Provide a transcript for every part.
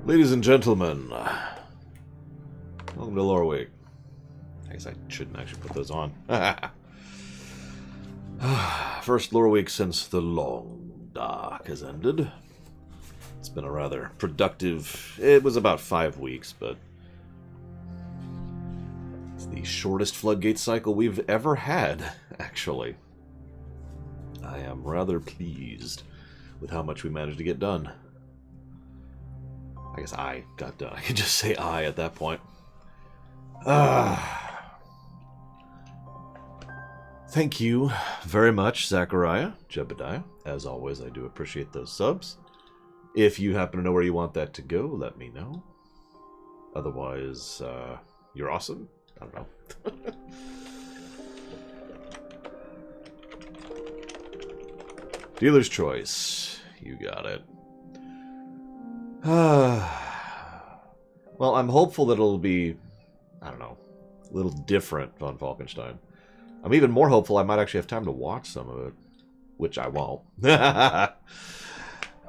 Ladies and gentlemen, welcome to Loreweek. I guess I shouldn't actually put those on. First Loreweek since the long dark has ended. It's been a rather productive... It was about 5 weeks, but... It's the shortest floodgate cycle we've ever had, actually. I am rather pleased with how much we managed to get done. I guess I got done. I could just say I at that point. Thank you very much, Zachariah, Jebediah. As always, I do appreciate those subs. If you happen to know where you want that to go, let me know. Otherwise, you're awesome. I don't know. Dealer's choice. You got it. Well, I'm hopeful that it'll be, I don't know, a little different on Falkenstein. I'm even more hopeful I might actually have time to watch some of it, which I won't.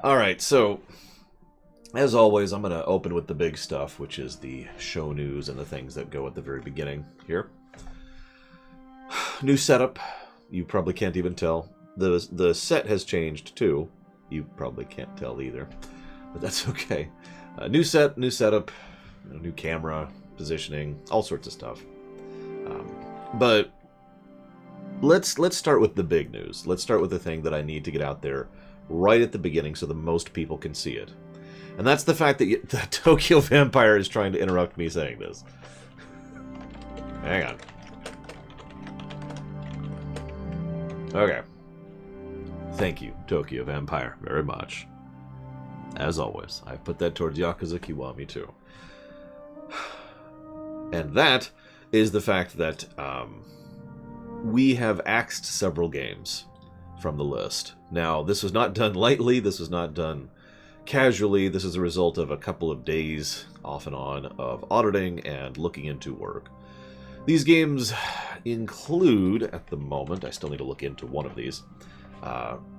Alright, so, as always, I'm going to open with the big stuff, which is the show news and the things that go at the very beginning here. New setup. You probably can't even tell. The set has changed, too. You probably can't tell either. But that's okay. New set, new setup, new camera, positioning, all sorts of stuff. But let's start with the big news. Let's start with the thing that I need to get out there right at the beginning so the most people can see it. And that's the fact that the Tokyo Vampire is trying to interrupt me saying this. Hang on. Okay. Thank you, Tokyo Vampire, very much. As always, I put that towards Yakuza Kiwami too. And that is the fact that we have axed several games from the list. Now, this was not done lightly, this was not done casually, this is a result of a couple of days off and on of auditing and looking into work. These games include, at the moment, I still need to look into one of these,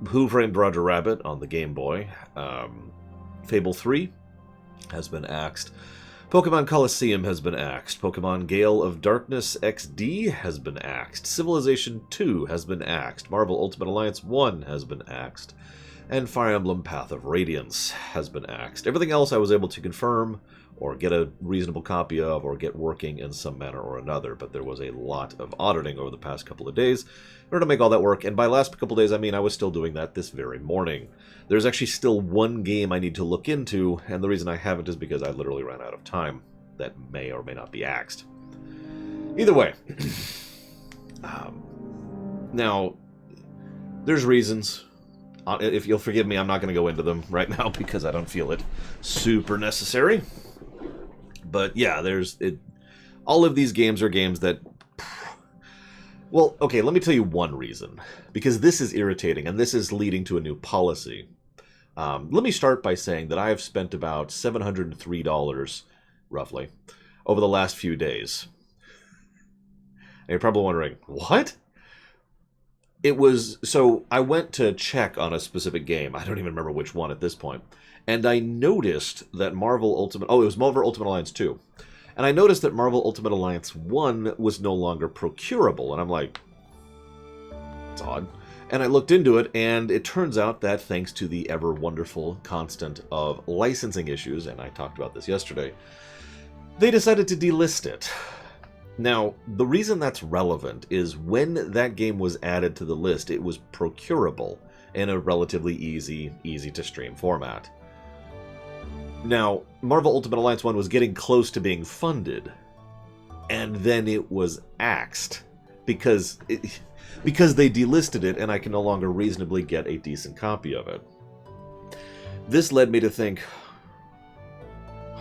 Who Framed Roger Rabbit on the Game Boy, Fable 3 has been axed. Pokemon Coliseum has been axed. Pokemon Gale of Darkness XD has been axed. Civilization 2 has been axed. Marvel Ultimate Alliance 1 has been axed. And Fire Emblem Path of Radiance has been axed. Everything else I was able to confirm or get a reasonable copy of or get working in some manner or another, but there was a lot of auditing over the past couple of days in order to make all that work, and by last couple of days I mean I was still doing that this very morning. There's actually still one game I need to look into, and the reason I haven't is because I literally ran out of time. That may or may not be axed. Either way. Now, there's reasons. If you'll forgive me, I'm not going to go into them right now because I don't feel it super necessary. But yeah, all of these games are games that... Well, okay, let me tell you one reason. Because this is irritating, and this is leading to a new policy. Let me start by saying that I have spent about $703, roughly, over the last few days. And you're probably wondering, what? It was... So, I went to check on a specific game. I don't even remember which one at this point. And I noticed that Marvel Ultimate... Oh, it was Marvel Ultimate Alliance 2. And I noticed that Marvel Ultimate Alliance 1 was no longer procurable. And I'm like, it's odd. And I looked into it, and it turns out that thanks to the ever-wonderful constant of licensing issues, and I talked about this yesterday, they decided to delist it. Now, the reason that's relevant is when that game was added to the list, it was procurable in a relatively easy-to-stream format. Now, Marvel Ultimate Alliance 1 was getting close to being funded, and then it was axed, because they delisted it, and I can no longer reasonably get a decent copy of it. This led me to think,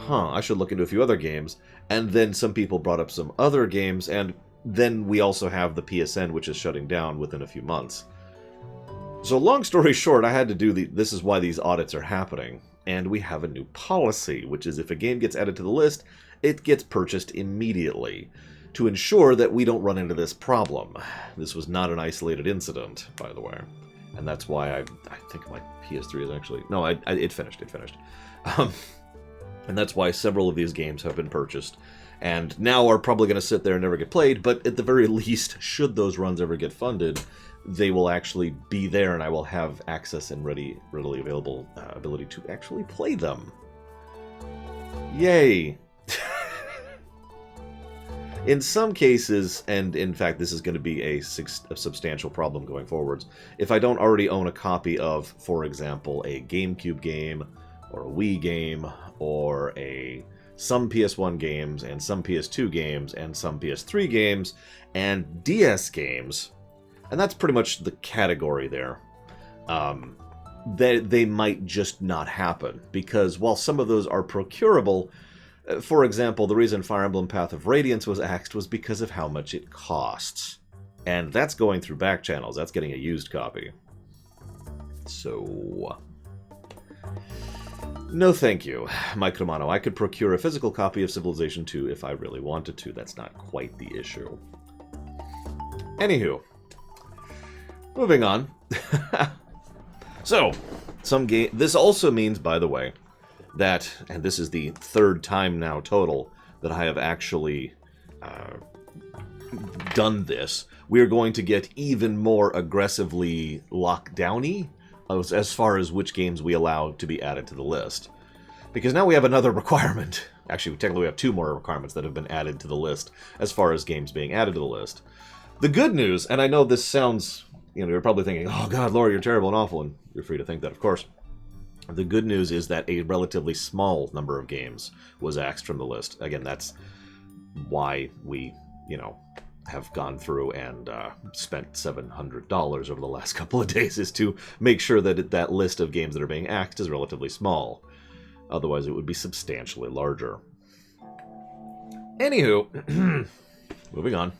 I should look into a few other games, and then some people brought up some other games, and then we also have the PSN, which is shutting down within a few months. So long story short, I had to do this is why these audits are happening. And we have a new policy, which is if a game gets added to the list, it gets purchased immediately, to ensure that we don't run into this problem. This was not an isolated incident, by the way. And that's why I think my PS3 is actually... No, it finished. And that's why several of these games have been purchased, and now are probably going to sit there and never get played, but at the very least, should those runs ever get funded, they will actually be there, and I will have access and readily available ability to actually play them. Yay! In some cases, and in fact this is going to be a substantial problem going forwards, if I don't already own a copy of, for example, a GameCube game, or a Wii game, or some PS1 games, and some PS2 games, and some PS3 games, and DS games, and that's pretty much the category there, they might just not happen, because while some of those are procurable, for example, the reason Fire Emblem Path of Radiance was axed was because of how much it costs. And that's going through back channels. That's getting a used copy. So... no thank you, Mike Romano. I could procure a physical copy of Civilization 2 if I really wanted to. That's not quite the issue. Anywho. Moving on. So, this also means, by the way, that, and this is the third time now total that I have actually done this, we are going to get even more aggressively lockdowny as far as which games we allow to be added to the list. Because now we have another requirement. Actually, technically we have two more requirements that have been added to the list as far as games being added to the list. The good news, and I know this sounds, you're probably thinking, oh god, Laura, you're terrible and awful, and you're free to think that, of course. The good news is that a relatively small number of games was axed from the list. Again, that's why we, have gone through and spent $700 over the last couple of days, is to make sure that that list of games that are being axed is relatively small. Otherwise, it would be substantially larger. Anywho, moving on.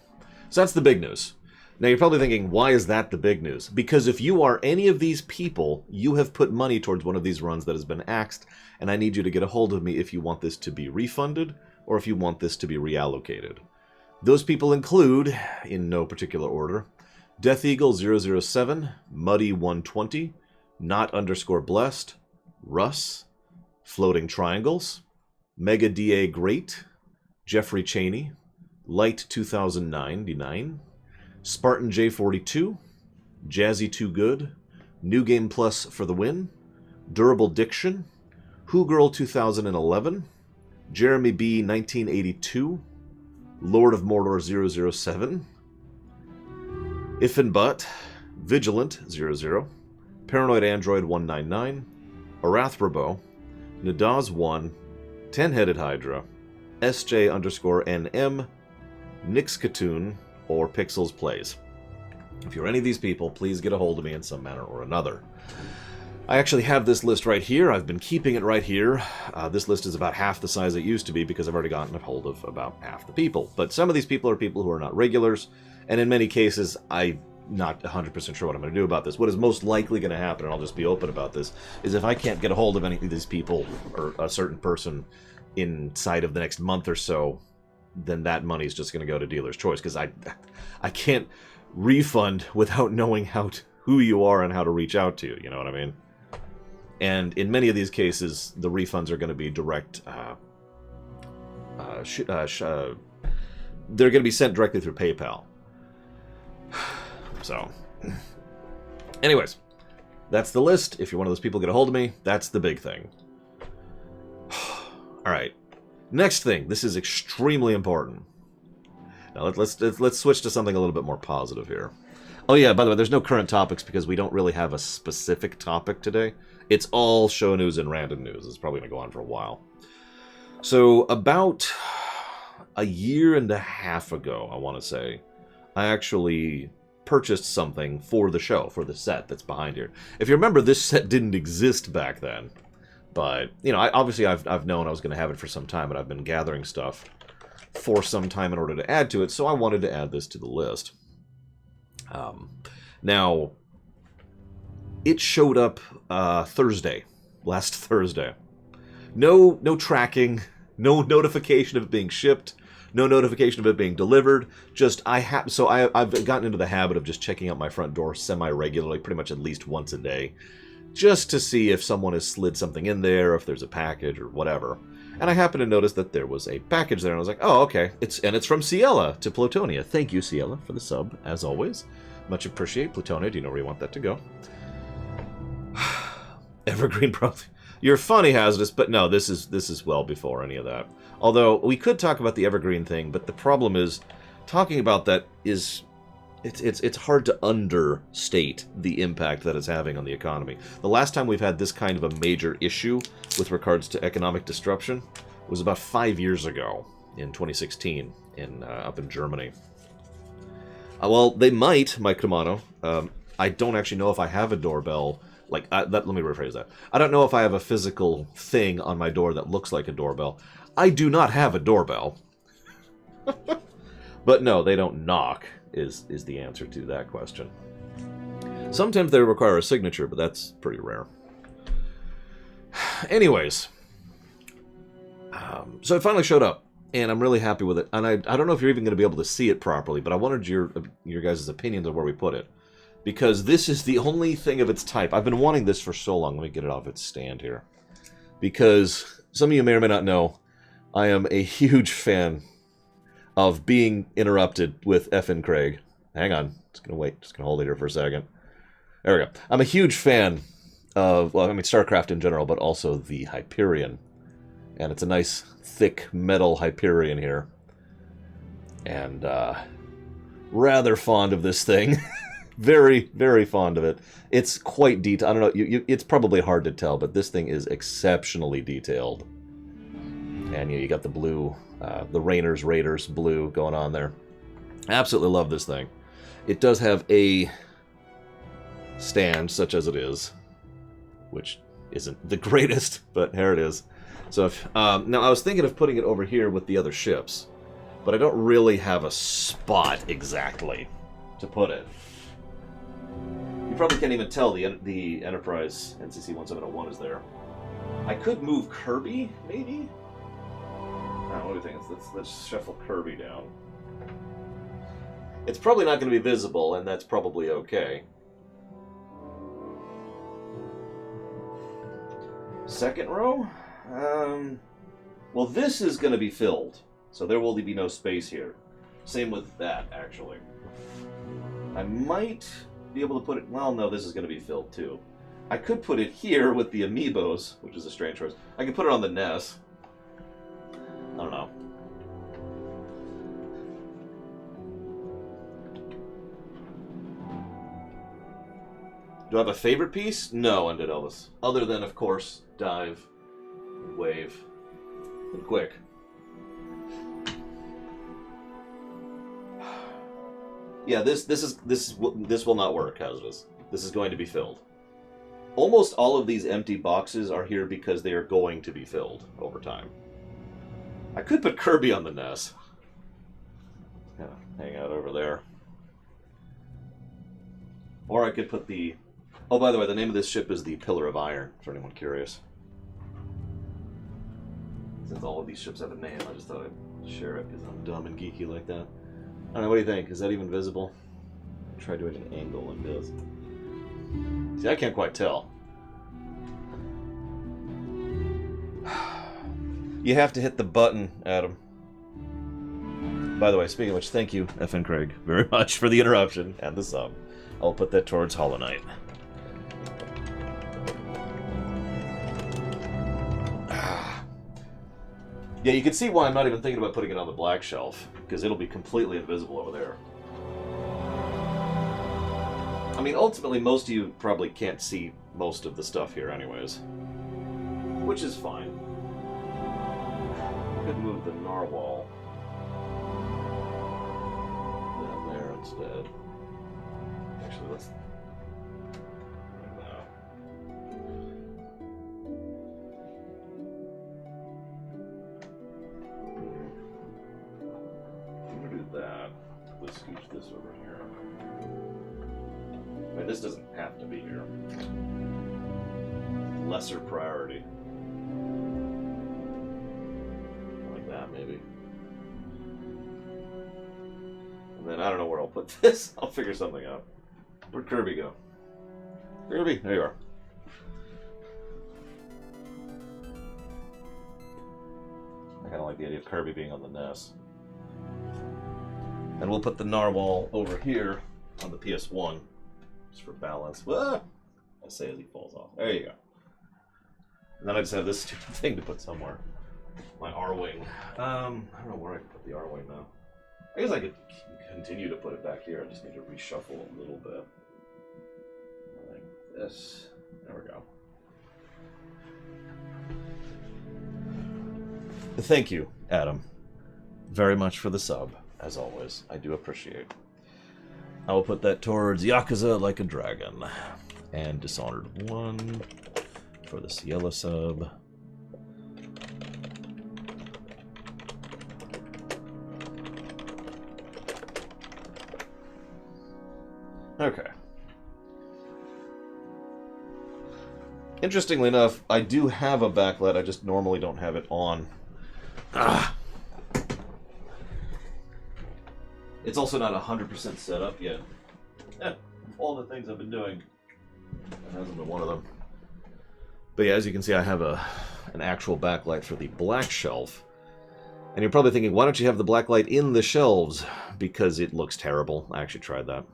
So that's the big news. Now you're probably thinking, why is that the big news? Because if you are any of these people, you have put money towards one of these runs that has been axed, and I need you to get a hold of me if you want this to be refunded, or if you want this to be reallocated. Those people include, in no particular order, Death Eagle 007, Muddy 120, Not_Blessed, Russ, Floating Triangles, Mega DA Great, Jeffrey Cheney, Light 2099, Spartan J42, Jazzy Too Good, New Game Plus for the win, Durable Diction, Who Girl 2011, Jeremy B 1982, Lord of Mordor 007, If and But, Vigilant 00, Paranoid Android 199, Arathrobo, Nadaz 1, Ten-Headed Hydra, SJ_NM, Nixkatoon, or Pixels Plays. If you're any of these people, please get a hold of me in some manner or another. I actually have this list right here. I've been keeping it right here. This list is about half the size it used to be because I've already gotten a hold of about half the people. But some of these people are people who are not regulars, and in many cases, I'm not 100% sure what I'm going to do about this. What is most likely going to happen, and I'll just be open about this, is if I can't get a hold of any of these people or a certain person inside of the next month or so, then that money is just going to go to dealer's choice, because I can't refund without knowing who you are and how to reach out to you, you know what I mean? And in many of these cases, the refunds are going to be direct, they're going to be sent directly through PayPal. So, anyways, that's the list. If you're one of those people, get a hold of me. That's the big thing. All right. Next thing. This is extremely important. Now let's switch to something a little bit more positive here. Oh yeah, by the way, there's no current topics because we don't really have a specific topic today. It's all show news and random news. It's probably going to go on for a while. So about a year and a half ago, I want to say, I actually purchased something for the show, for the set that's behind here. If you remember, this set didn't exist back then. But, you know, I've known I was going to have it for some time, but I've been gathering stuff for some time in order to add to it, so I wanted to add this to the list. Now, it showed up last Thursday. No tracking, no notification of it being shipped, no notification of it being delivered. Just I've gotten into the habit of just checking out my front door semi-regularly, pretty much at least once a day. just to see if someone has slid something in there, if there's a package or whatever. And I happened to notice that there was a package there, and I was like, oh, okay. It's from Ciela to Plutonia. Thank you, Ciela, for the sub, as always. Much appreciate. Plutonia, do you know where you want that to go? Evergreen probably. You're funny, Hazardous, but no, this is well before any of that. Although, we could talk about the Evergreen thing, but the problem is, talking about that is... It's hard to understate the impact that it's having on the economy. The last time we've had this kind of a major issue with regards to economic disruption was about 5 years ago, in 2016, up in Germany. Well, they might, Mike Kamano. I don't actually know if I have a doorbell. Let me rephrase that. I don't know if I have a physical thing on my door that looks like a doorbell. I do not have a doorbell. But no, they don't knock. Is the answer to that question. Sometimes they require a signature, but that's pretty rare. Anyways, so it finally showed up, and I'm really happy with it. And I don't know if you're even going to be able to see it properly, but I wanted your guys' opinions on where we put it, because this is the only thing of its type. I've been wanting this for so long. Let me get it off its stand here, because some of you may or may not know, I am a huge fan of being interrupted with effing Craig. Hang on. Just going to wait. Just going to hold it here for a second. There we go. I'm a huge fan of, well, I mean, StarCraft in general, but also the Hyperion. And it's a nice, thick metal Hyperion here. And, rather fond of this thing. Very, very fond of it. It's quite detailed. I don't know. It's probably hard to tell, but this thing is exceptionally detailed. And you got the blue... the Raiders blue going on there. Absolutely love this thing. It does have a stand, such as it is, which isn't the greatest, but here it is. So if, now I was thinking of putting it over here with the other ships, but I don't really have a spot exactly to put it. You probably can't even tell the Enterprise NCC 1701 is there. I could move Kirby, maybe? What do you think? Let's shuffle Kirby down. It's probably not going to be visible, and that's probably okay. Second row? Well, this is going to be filled, so there will be no space here. Same with that, actually. I might be able to put it... Well, no, this is going to be filled, too. I could put it here with the Amiibos, which is a strange choice. I could put it on the NES. I don't know. Do I have a favorite piece? No, Undead Elvis. Other than, of course, Dive, and Wave, and Quick. Yeah, this will not work, Hazardous. This is going to be filled. Almost all of these empty boxes are here because they are going to be filled over time. I could put Kirby on the NES. Yeah, hang out over there. Or I could put the... Oh, by the way, the name of this ship is the Pillar of Iron, for anyone curious. Since all of these ships have a name, I just thought I'd share it because I'm dumb and geeky like that. I don't know, what do you think? Is that even visible? Try doing an angle like this. See, I can't quite tell. You have to hit the button, Adam. By the way, speaking of which, thank you, FN Craig, very much for the interruption and the sub. I'll put that towards Hollow Knight. Yeah, you can see why I'm not even thinking about putting it on the black shelf, because it'll be completely invisible over there. I mean, ultimately, most of you probably can't see most of the stuff here anyways. Which is fine. Could move the narwhal down there instead. Actually, let's... I'm gonna do that. Let's scooch this over here. I mean, this doesn't have to be here. Lesser priority. Maybe. And then I don't know where I'll put this. I'll figure something out. Where'd Kirby go? Kirby, there you are. kind of like the idea of Kirby being on the NES. And we'll put the narwhal over here on the PS1, just for balance. Ah! I say as he falls off. There you go. And then I just have this stupid thing to put somewhere. My R-Wing. I don't know where I can put the R-Wing now. I guess I could continue to put it back here. I just need to reshuffle a little bit. Like this. There we go. Thank you, Adam, very much for the sub, as always. I do appreciate. I will put that towards Yakuza Like a Dragon. And Dishonored 1 for the Ciela sub. Okay. Interestingly enough, I do have a backlight, I just normally don't have it on. Ah. It's also not 100% set up yet. All the things I've been doing, that hasn't been one of them. But yeah, as you can see, I have an actual backlight for the black shelf. And you're probably thinking, why don't you have the blacklight in the shelves? Because it looks terrible. I actually tried that.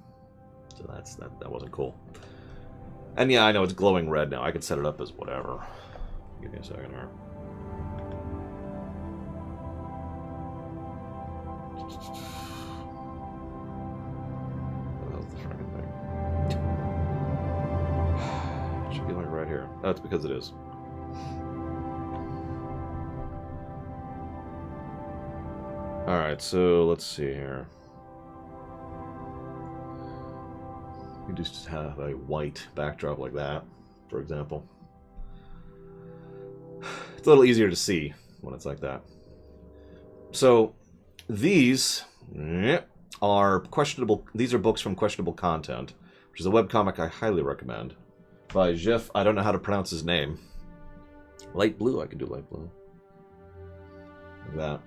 So that wasn't cool. And yeah, I know it's glowing red now. I could set it up as whatever. Give me a second here. What the hell's the freaking thing? It should be like right here. That's because it is. Alright, so let's see here. You just have a white backdrop like that, for example. It's a little easier to see when it's like that. So, these are questionable. These are books from Questionable Content, which is a webcomic I highly recommend, by Jeff. I don't know how to pronounce his name. Light blue. I can do light blue. Like that.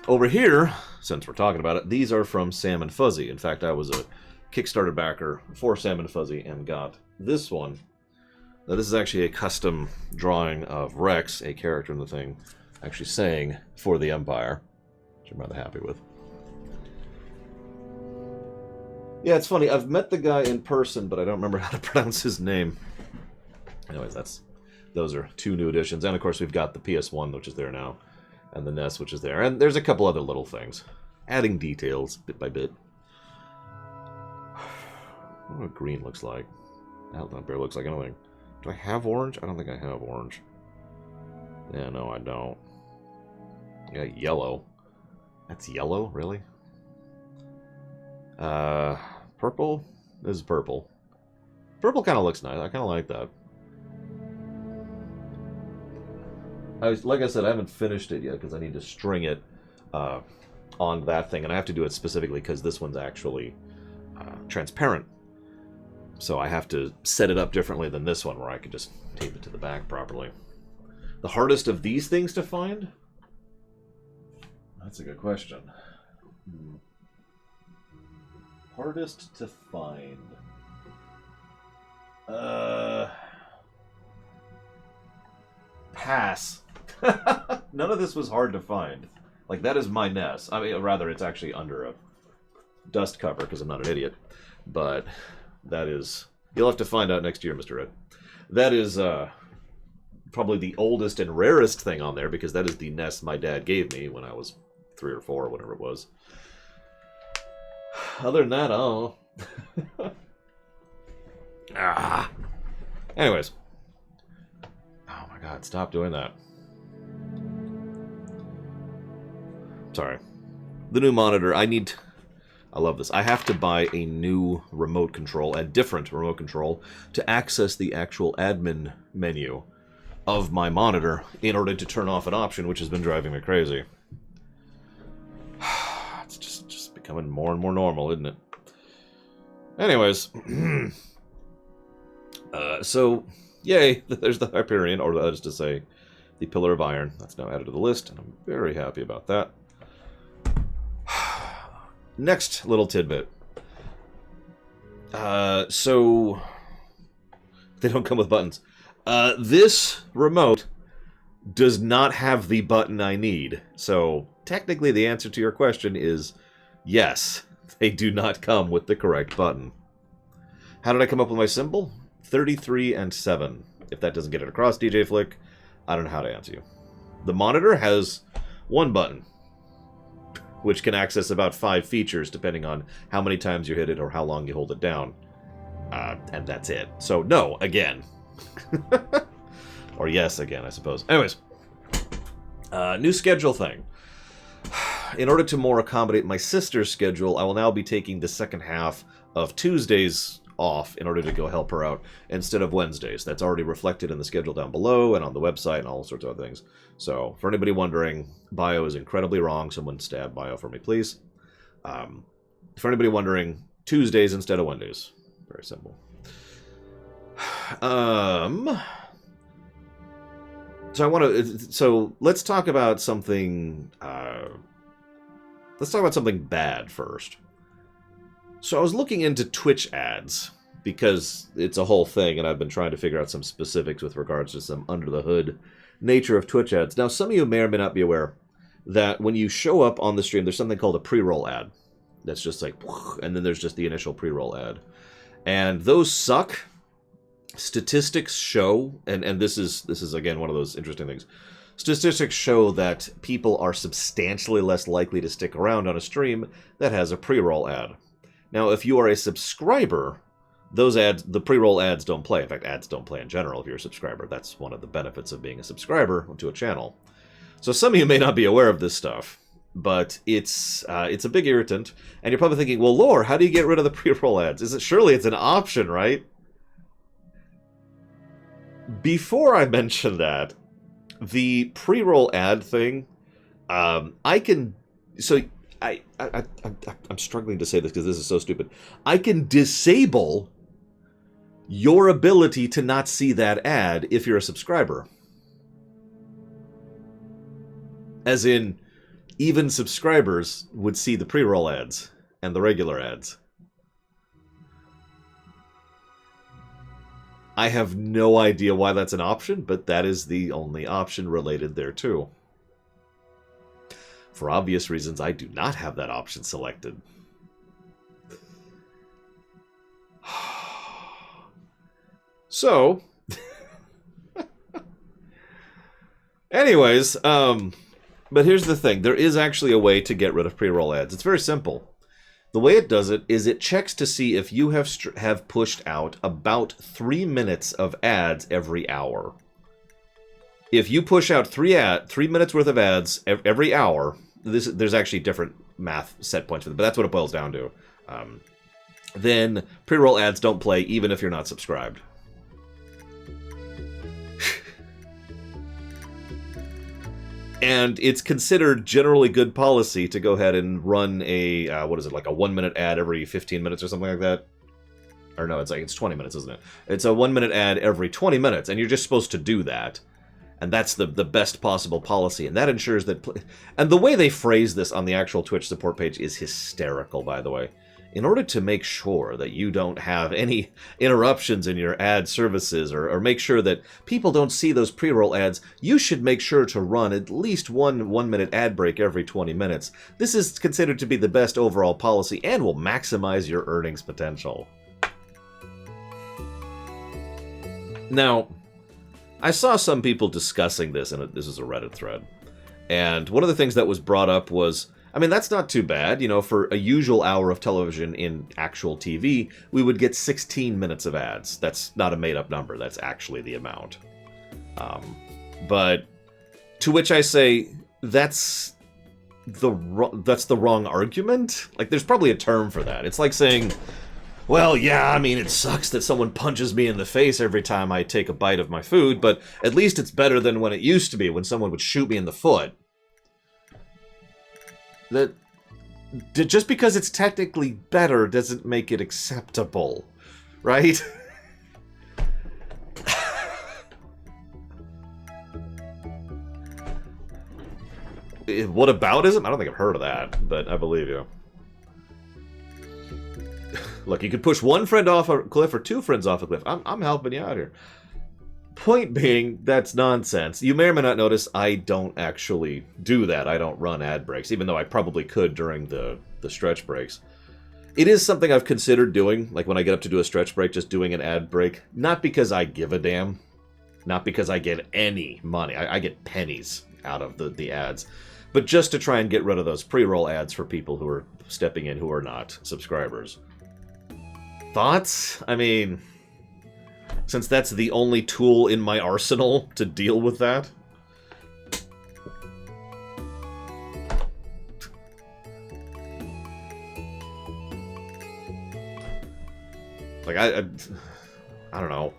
Over here, since we're talking about it, these are from Sam and Fuzzy. In fact, I was a Kickstarter backer for Sam and Fuzzy and got this one. Now, this is actually a custom drawing of Rex, a character in the thing, actually saying "For the Empire," which I'm rather happy with. Yeah, it's funny. I've met the guy in person, but I don't remember how to pronounce his name. Anyways, those are two new additions. And, of course, we've got the PS1, which is there now. And the NES, which is there. And there's a couple other little things. Adding details, bit by bit. I don't know what green looks like. Outline bear looks like anything. Do I have orange? I don't think I have orange. Yeah, no, I don't. I got yellow. That's yellow? Really? Purple? This is purple. Purple kind of looks nice. I kind of like that. Like I said, I haven't finished it yet because I need to string it on that thing, and I have to do it specifically because this one's actually transparent. So I have to set it up differently than this one, where I can just tape it to the back properly. The hardest of these things to find? That's a good question. Hardest to find. Pass. None of this was hard to find. Like, that is my NES. I mean, rather, it's actually under a dust cover, because I'm not an idiot. But that is... You'll have to find out next year, Mr. Ed. That is probably the oldest and rarest thing on there, because that is the NES my dad gave me when I was 3 or 4, or whatever it was. Other than that, oh. Anyways. Oh my god, stop doing that. Sorry. The new monitor, I love this. I have to buy a new remote control, a different remote control, to access the actual admin menu of my monitor in order to turn off an option, which has been driving me crazy. It's just becoming more and more normal, isn't it? Anyways. So, yay, there's the Hyperion, or that is to say, the Pillar of Iron. That's now added to the list, and I'm very happy about that. Next little tidbit. So, they don't come with buttons. This remote does not have the button I need. So technically the answer to your question is yes, they do not come with the correct button. How did I come up with my symbol? 33 and 7. If that doesn't get it across, DJ Flick, I don't know how to answer you. The monitor has one button, which can access about 5 features depending on how many times you hit it or how long you hold it down. And that's it. So no, again. Or yes, again, I suppose. Anyways, new schedule thing. In order to more accommodate my sister's schedule, I will now be taking the second half of Tuesdays off in order to go help her out instead of Wednesdays. That's already reflected in the schedule down below and on the website and all sorts of other things. So, for anybody wondering, bio is incredibly wrong. Someone stab bio for me, please. For anybody wondering, Tuesdays instead of Wednesdays. Very simple. So let's talk about something. Let's talk about something bad first. So I was looking into Twitch ads because it's a whole thing, and I've been trying to figure out some specifics with regards to some under the hood nature of Twitch ads. Now, some of you may or may not be aware that when you show up on the stream, there's something called a pre-roll ad. That's just like, and then there's just the initial pre-roll ad, and those suck. Statistics show, and this is again one of those interesting things. Statistics show that people are substantially less likely to stick around on a stream that has a pre-roll ad. Now, if you are a subscriber, those ads, the pre-roll ads don't play. In fact, ads don't play in general if you're a subscriber. That's one of the benefits of being a subscriber to a channel. So some of you may not be aware of this stuff, but it's a big irritant. And you're probably thinking, well, Lore, how do you get rid of the pre-roll ads? Surely it's an option, right? Before I mention that, the pre-roll ad thing, I'm struggling to say this because this is so stupid. I can disable your ability to not see that ad if you're a subscriber. As in, even subscribers would see the pre-roll ads and the regular ads. I have no idea why that's an option, but that is the only option related thereto. For obvious reasons, I do not have that option selected. So, anyways, but here's the thing. There is actually a way to get rid of pre-roll ads. It's very simple. The way it does it is it checks to see if you have pushed out about 3 minutes of ads every hour. If you push out 3 minutes worth of ads every hour, there's actually different math set points for them, but that's what it boils down to. Then pre-roll ads don't play even if you're not subscribed. And it's considered generally good policy to go ahead and run a, like a 1 minute ad every 15 minutes or something like that? Or no, it's 20 minutes, isn't it? It's a 1 minute ad every 20 minutes, and you're just supposed to do that. And that's the best possible policy, and that ensures that... And the way they phrase this on the actual Twitch support page is hysterical, by the way. In order to make sure that you don't have any interruptions in your ad services or make sure that people don't see those pre-roll ads, you should make sure to run at least one 1 minute ad break every 20 minutes. This is considered to be the best overall policy and will maximize your earnings potential. Now, I saw some people discussing this, and this is a Reddit thread. And one of the things that was brought up was, I mean, that's not too bad. You know, for a usual hour of television in actual TV, we would get 16 minutes of ads. That's not a made-up number. That's actually the amount. But to which I say, that's the wrong argument. Like, there's probably a term for that. It's like saying, well, yeah, I mean, it sucks that someone punches me in the face every time I take a bite of my food, but at least it's better than when it used to be, when someone would shoot me in the foot. That just because it's technically better doesn't make it acceptable, right? Whataboutism? I don't think I've heard of that, but I believe you. Look, you could push one friend off a cliff or 2 friends off a cliff. I'm helping you out here. Point being, that's nonsense. You may or may not notice I don't actually do that. I don't run ad breaks, even though I probably could during the stretch breaks. It is something I've considered doing, like when I get up to do a stretch break, just doing an ad break. Not because I give a damn. Not because I get any money. I get pennies out of the ads. But just to try and get rid of those pre-roll ads for people who are stepping in who are not subscribers. Thoughts? I mean, since that's the only tool in my arsenal to deal with that. Like, I don't know.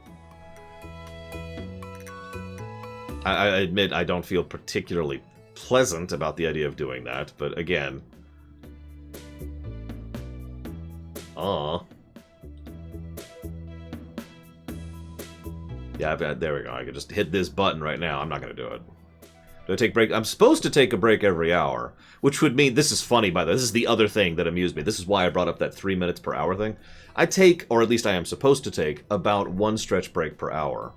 I admit I don't feel particularly pleasant about the idea of doing that, but again... Yeah, there we go. I could just hit this button right now. I'm not going to do it. Do I take a break? I'm supposed to take a break every hour, which would mean... This is funny, by the way. This is the other thing that amused me. This is why I brought up that 3 minutes per hour thing. I take, or at least I am supposed to take, about 1 stretch break per hour,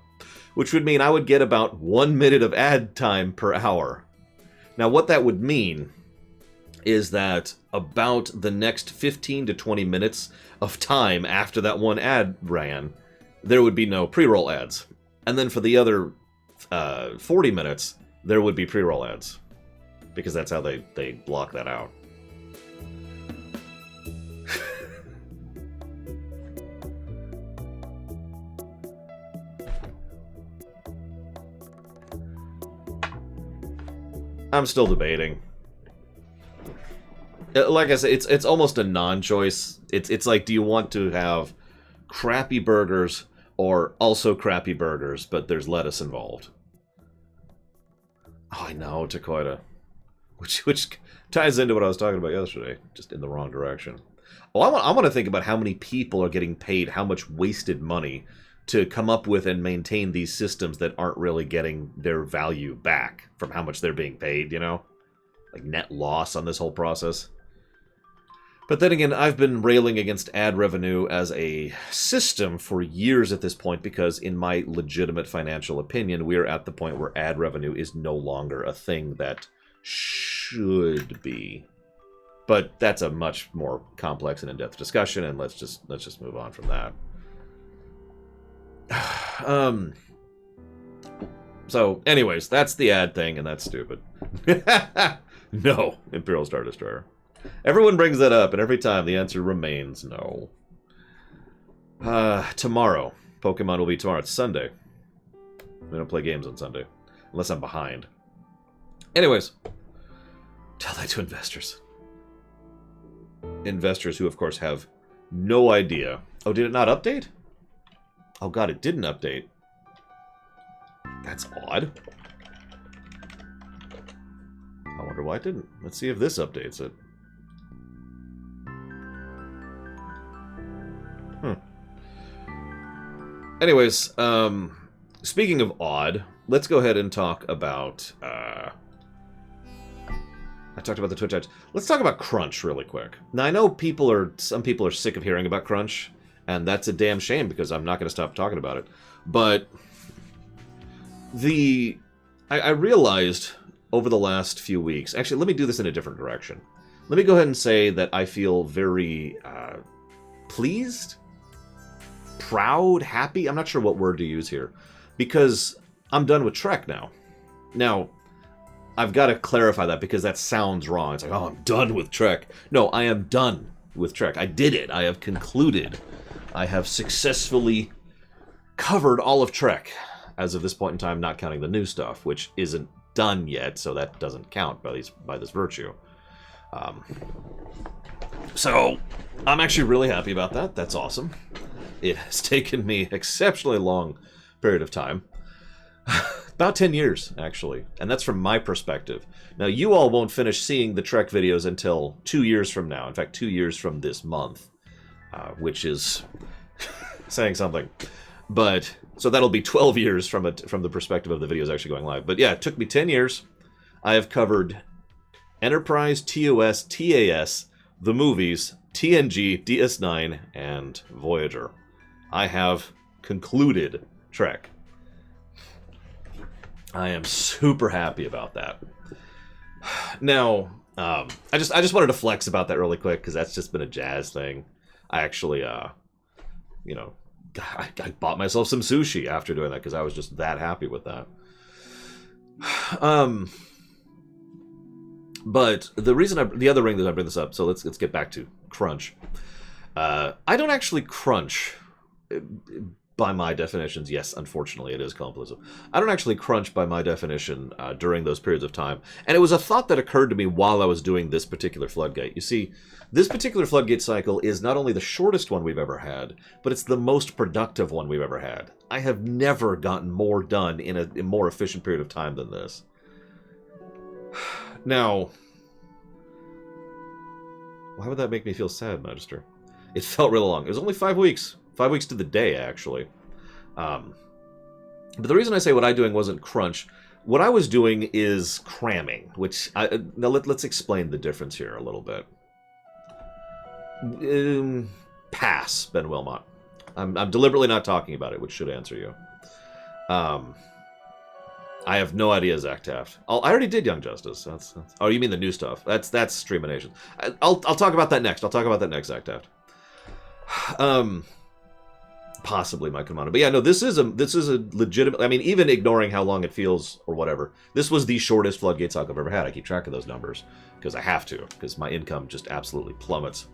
which would mean I would get about 1 minute of ad time per hour. Now, what that would mean is that about the next 15 to 20 minutes of time after that one ad ran, there would be no pre-roll ads. And then for the other 40 minutes, there would be pre-roll ads. Because that's how they block that out. I'm still debating. Like I said, it's almost a non-choice. It's like, do you want to have crappy burgers or also crappy burgers, but there's lettuce involved? Oh, I know, Takoida. Which ties into what I was talking about yesterday, just in the wrong direction. Oh, I want to think about how many people are getting paid how much wasted money to come up with and maintain these systems that aren't really getting their value back from how much they're being paid, you know? Like net loss on this whole process. But then again, I've been railing against ad revenue as a system for years at this point because, in my legitimate financial opinion, we're at the point where ad revenue is no longer a thing that should be. But that's a much more complex and in-depth discussion, and let's just move on from that. So, anyways, that's the ad thing, and that's stupid. No, Imperial Star Destroyer. Everyone brings that up, and every time the answer remains no. Tomorrow. Pokemon will be tomorrow. It's Sunday. We don't play games on Sunday. Unless I'm behind. Anyways. Tell that to investors. Investors who, of course, have no idea. Oh, did it not update? Oh god, it didn't update. That's odd. I wonder why it didn't. Let's see if this updates it. Anyways, speaking of odd, let's go ahead and talk about... I talked about the Twitch ads. Let's talk about Crunch really quick. Now, I know some people are sick of hearing about Crunch, and that's a damn shame because I'm not going to stop talking about it. But I realized over the last few weeks... Actually, let me do this in a different direction. Let me go ahead and say that I feel very pleased, proud, happy. I'm not sure what word to use here. Because I'm done with Trek now. Now, I've got to clarify that because that sounds wrong. It's like, oh, I'm done with Trek. No, I am done with Trek. I did it. I have concluded. I have successfully covered all of Trek as of this point in time, not counting the new stuff, which isn't done yet, so that doesn't count by this virtue. So, I'm actually really happy about that. That's awesome. It has taken me exceptionally long period of time. About 10 years, actually. And that's from my perspective. Now, you all won't finish seeing the Trek videos until 2 years from now. In fact, 2 years from this month. Which is saying something. But, so that'll be 12 years from the perspective of the videos actually going live. But yeah, it took me 10 years. I have covered Enterprise, TOS, TAS, the movies, TNG, DS9, and Voyager. I have concluded Trek. I am super happy about that. Now, I just wanted to flex about that really quick because that's just been a jazz thing. I actually, you know, I bought myself some sushi after doing that because I was just that happy with that. But the other ring that I bring this up, so let's get back to crunch. I don't actually crunch. By my definitions, yes, unfortunately, it is complicit. I don't actually crunch by my definition during those periods of time. And it was a thought that occurred to me while I was doing this particular floodgate. You see, this particular floodgate cycle is not only the shortest one we've ever had, but it's the most productive one we've ever had. I have never gotten more done in a more efficient period of time than this. Now, why would that make me feel sad, Magister? It felt real long. It was only 5 weeks. 5 weeks to the day, actually. But the reason I say what I'm doing wasn't crunch, what I was doing is cramming, which... now let's explain the difference here a little bit. Pass, Ben Wilmot. I'm deliberately not talking about it, which should answer you. I have no idea, Zach Daft. I already did Young Justice. That's... Oh, you mean the new stuff. That's Streaminations. I'll talk about that next. I'll talk about that next, Zach Daft. Possibly my commander, but yeah, no. This is a legitimate. I mean, even ignoring how long it feels or whatever, this was the shortest floodgate cycle I've ever had. I keep track of those numbers because I have to, because my income just absolutely plummets.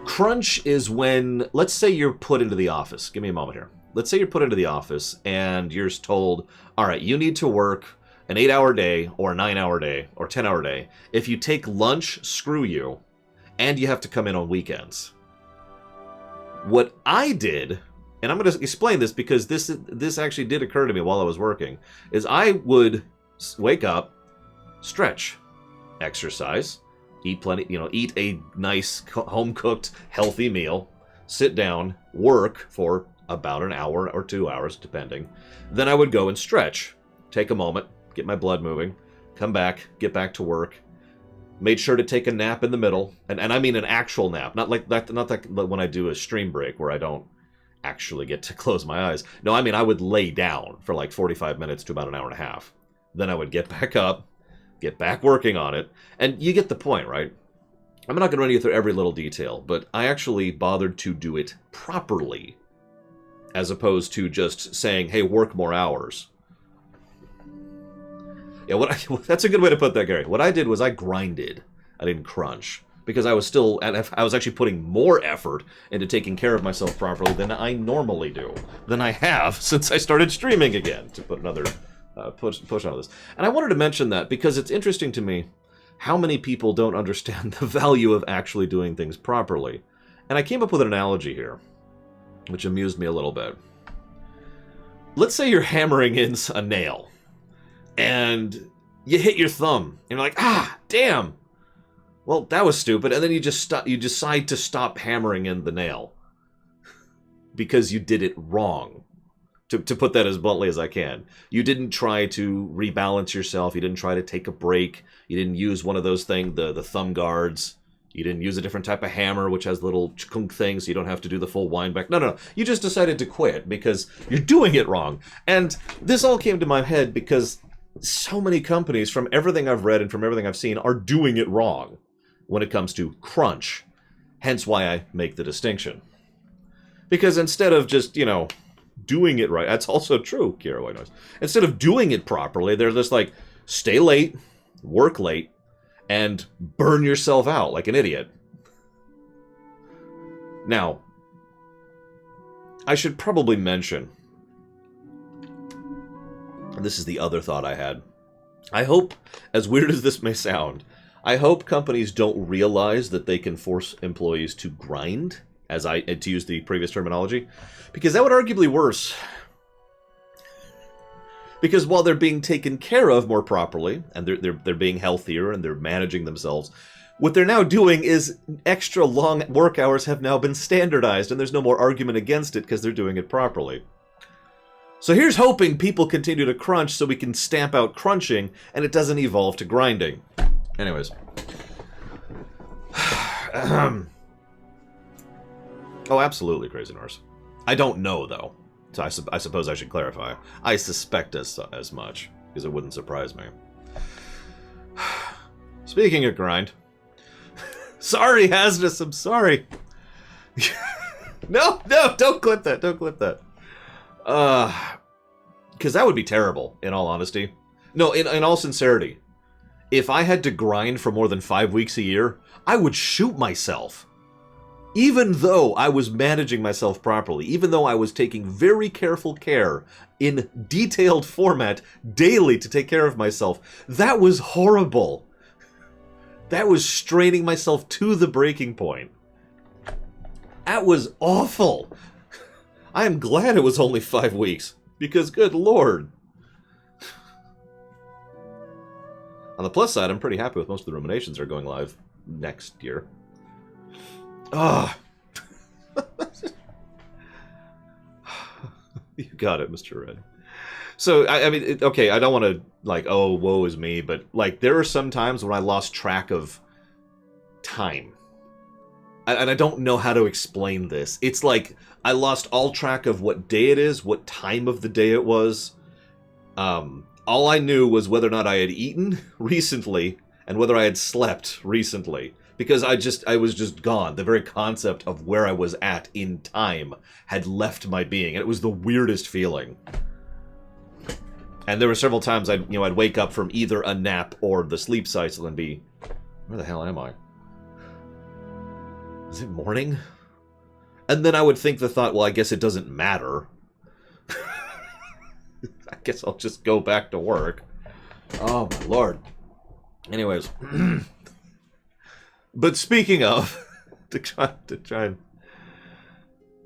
Crunch is when, let's say you're put into the office. Give me a moment here. Let's say you're put into the office and you're told, all right, you need to work an 8-hour day or a 9-hour day or 10-hour day. If you take lunch, screw you, and you have to come in on weekends. What I did, and I'm going to explain this because this actually did occur to me while I was working, is I would wake up, stretch, exercise, eat plenty, eat a nice home-cooked, healthy meal, sit down, work for about an hour or 2 hours, depending. Then I would go and stretch, take a moment, get my blood moving, come back, get back to work. Made sure to take a nap in the middle, and I mean an actual nap, not like when I do a stream break where I don't actually get to close my eyes. No, I mean I would lay down for like 45 minutes to about an hour and a half. Then I would get back up, get back working on it, and you get the point, right? I'm not going to run you through every little detail, but I actually bothered to do it properly, as opposed to just saying, hey, work more hours. Yeah, that's a good way to put that, Gary. What I did was I grinded. I didn't crunch. Because I was actually putting more effort into taking care of myself properly than I normally do. Than I have since I started streaming again, to put another push on this. And I wanted to mention that because it's interesting to me how many people don't understand the value of actually doing things properly. And I came up with an analogy here, which amused me a little bit. Let's say you're hammering in a nail. And you hit your thumb, and you're like, ah, damn. Well, that was stupid. And then you decide to stop hammering in the nail because you did it wrong. To put that as bluntly as I can, you didn't try to rebalance yourself. You didn't try to take a break. You didn't use one of those things, the thumb guards. You didn't use a different type of hammer, which has little chunk things, so you don't have to do the full wind back. No. You just decided to quit because you're doing it wrong. And this all came to my head because so many companies, from everything I've read and from everything I've seen, are doing it wrong when it comes to crunch. Hence why I make the distinction. Because instead of just, doing it right, that's also true, Kira White Noise. Instead of doing it properly, they're just like, stay late, work late, and burn yourself out like an idiot. Now, I should probably mention, this is the other thought I had. I hope, as weird as this may sound, I hope companies don't realize that they can force employees to grind, to use the previous terminology, because that would arguably worse. Because while they're being taken care of more properly, and they're being healthier, and they're managing themselves, what they're now doing is extra long work hours have now been standardized, and there's no more argument against it because they're doing it properly. So here's hoping people continue to crunch so we can stamp out crunching and it doesn't evolve to grinding. Anyways. Oh, absolutely, Crazy Norse. I don't know, though. So I suppose I should clarify. I suspect as much, because it wouldn't surprise me. Speaking of grind. Sorry, Hasnus, I'm sorry. No, don't clip that, don't clip that. Because that would be terrible, in all honesty. No, in all sincerity. If I had to grind for more than 5 weeks a year, I would shoot myself. Even though I was managing myself properly, even though I was taking very careful care in detailed format daily to take care of myself, that was horrible. That was straining myself to the breaking point. That was awful. I am glad it was only 5 weeks, because good lord. On the plus side, I'm pretty happy with most of the Ruminations are going live next year. Ah. You got it, Mr. Red. So, I mean, okay, I don't want to, like, oh, woe is me, but, like, there are some times when I lost track of time. And I don't know how to explain this. It's like I lost all track of what day it is, what time of the day it was. All I knew was whether or not I had eaten recently and whether I had slept recently. Because I was just gone. The very concept of where I was at in time had left my being. And it was the weirdest feeling. And there were several times I'd wake up from either a nap or the sleep cycle and be, where the hell am I? Is it morning? And then I would think the thought, well, I guess it doesn't matter. I guess I'll just go back to work. Oh, my lord. Anyways. But speaking of, to try and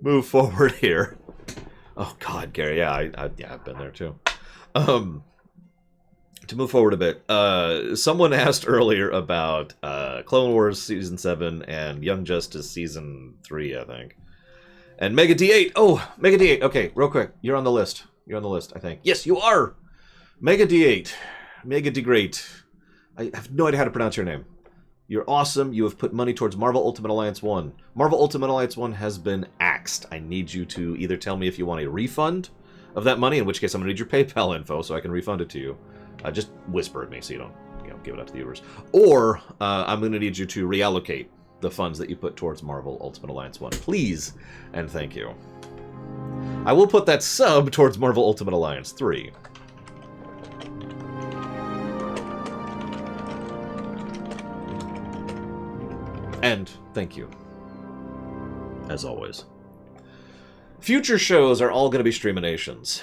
move forward here. Oh, God, Gary. Yeah, I've been there, too. To move forward a bit, someone asked earlier about Clone Wars Season 7 and Young Justice Season 3, I think. And Mega D8! Oh, Mega D8! Okay, real quick. You're on the list. You're on the list, I think. Yes, you are! Mega D8. Mega D-Great. I have no idea how to pronounce your name. You're awesome. You have put money towards Marvel Ultimate Alliance 1. Marvel Ultimate Alliance 1 has been axed. I need you to either tell me if you want a refund of that money, in which case I'm going to need your PayPal info so I can refund it to you. Just whisper at me so you don't give it up to the viewers. Or I'm going to need you to reallocate the funds that you put towards Marvel Ultimate Alliance 1. Please and thank you. I will put that sub towards Marvel Ultimate Alliance 3. And thank you. As always. Future shows are all going to be Streaminations.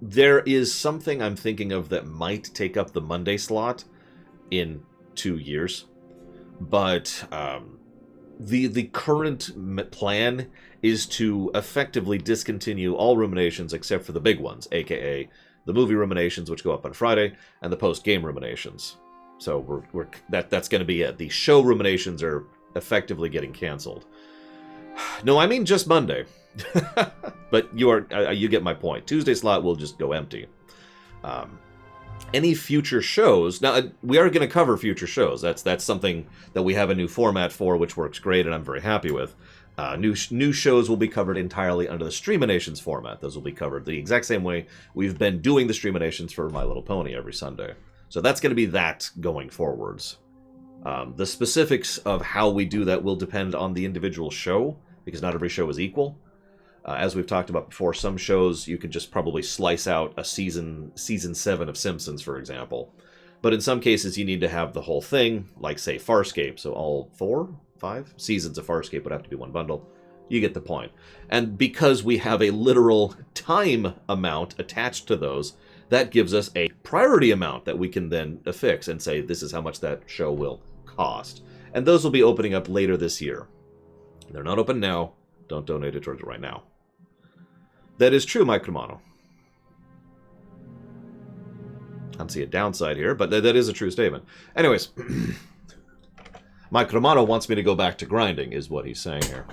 There is something I'm thinking of that might take up the Monday slot in 2 years. But the current plan is to effectively discontinue all Ruminations except for the big ones, aka the movie Ruminations, which go up on Friday, and the post-game Ruminations. So that's going to be it. The show Ruminations are effectively getting canceled. No, I mean just Monday. But you get my point. Tuesday slot will just go empty. Any future shows... Now, we are going to cover future shows. That's something that we have a new format for, which works great, and I'm very happy with. New shows will be covered entirely under the Streaminations format. Those will be covered the exact same way we've been doing the Streaminations for My Little Pony every Sunday. So that's going to be that going forwards. The specifics of how we do that will depend on the individual show, because not every show is equal. As we've talked about before, some shows you could just probably slice out a season 7 of Simpsons, for example. But in some cases, you need to have the whole thing, like, say, Farscape. So all 5 seasons of Farscape would have to be one bundle. You get the point. And because we have a literal time amount attached to those, that gives us a priority amount that we can then affix and say, this is how much that show will cost. And those will be opening up later this year. They're not open now. Don't donate it towards it right now. That is true, Mike Romano. I don't see a downside here, but that is a true statement. Anyways, Mike Romano wants me to go back to grinding, is what he's saying here.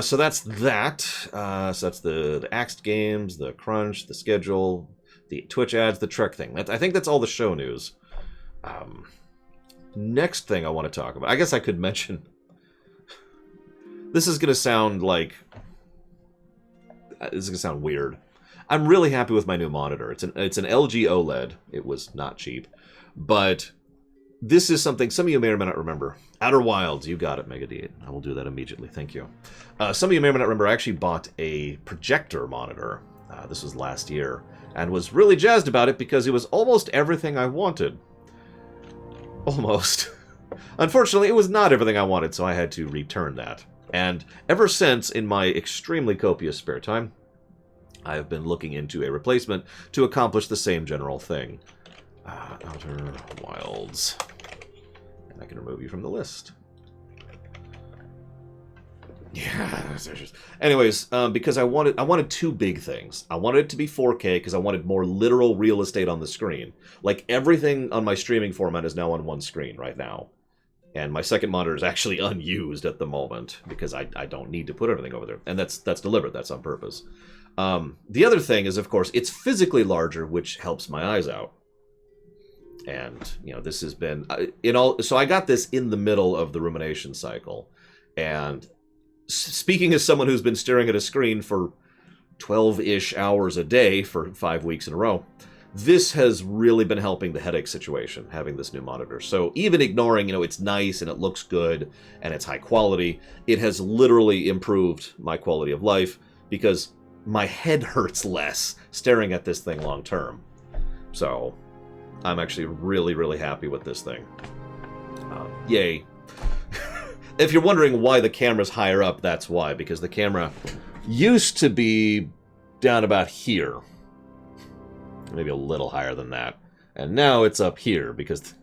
So that's that. So that's the Axed games, the Crunch, the schedule, the Twitch ads, the Trek thing. I think that's all the show news. Next thing I want to talk about, I guess I could mention... This is going to sound like this is going to sound weird. I'm really happy with my new monitor. It's an LG OLED. It was not cheap. But this is something some of you may or may not remember. Outer Wilds, you got it, Mega D8. I will do that immediately, thank you. Some of you may or may not remember, I actually bought a projector monitor. This was last year. And was really jazzed about it because it was almost everything I wanted. Almost. Unfortunately, it was not everything I wanted, so I had to return that. And ever since, in my extremely copious spare time, I have been looking into a replacement to accomplish the same general thing. Outer Wilds. And I can remove you from the list. Yeah. Anyways, because I wanted two big things. I wanted it to be 4K because I wanted more literal real estate on the screen. Like everything on my streaming format is now on one screen right now. And my second monitor is actually unused at the moment because I don't need to put everything over there. And that's deliberate. That's on purpose. The other thing is, of course, it's physically larger, which helps my eyes out. And, you know, this has been... so I got this in the middle of the rumination cycle. And speaking as someone who's been staring at a screen for 12-ish hours a day for 5 weeks in a row, this has really been helping the headache situation, having this new monitor. So even ignoring, you know, it's nice and it looks good and it's high quality, it has literally improved my quality of life because my head hurts less staring at this thing long term. So I'm actually really, really happy with this thing. Yay. If you're wondering why the camera's higher up, that's why. Because the camera used to be down about here. Maybe a little higher than that. And now it's up here because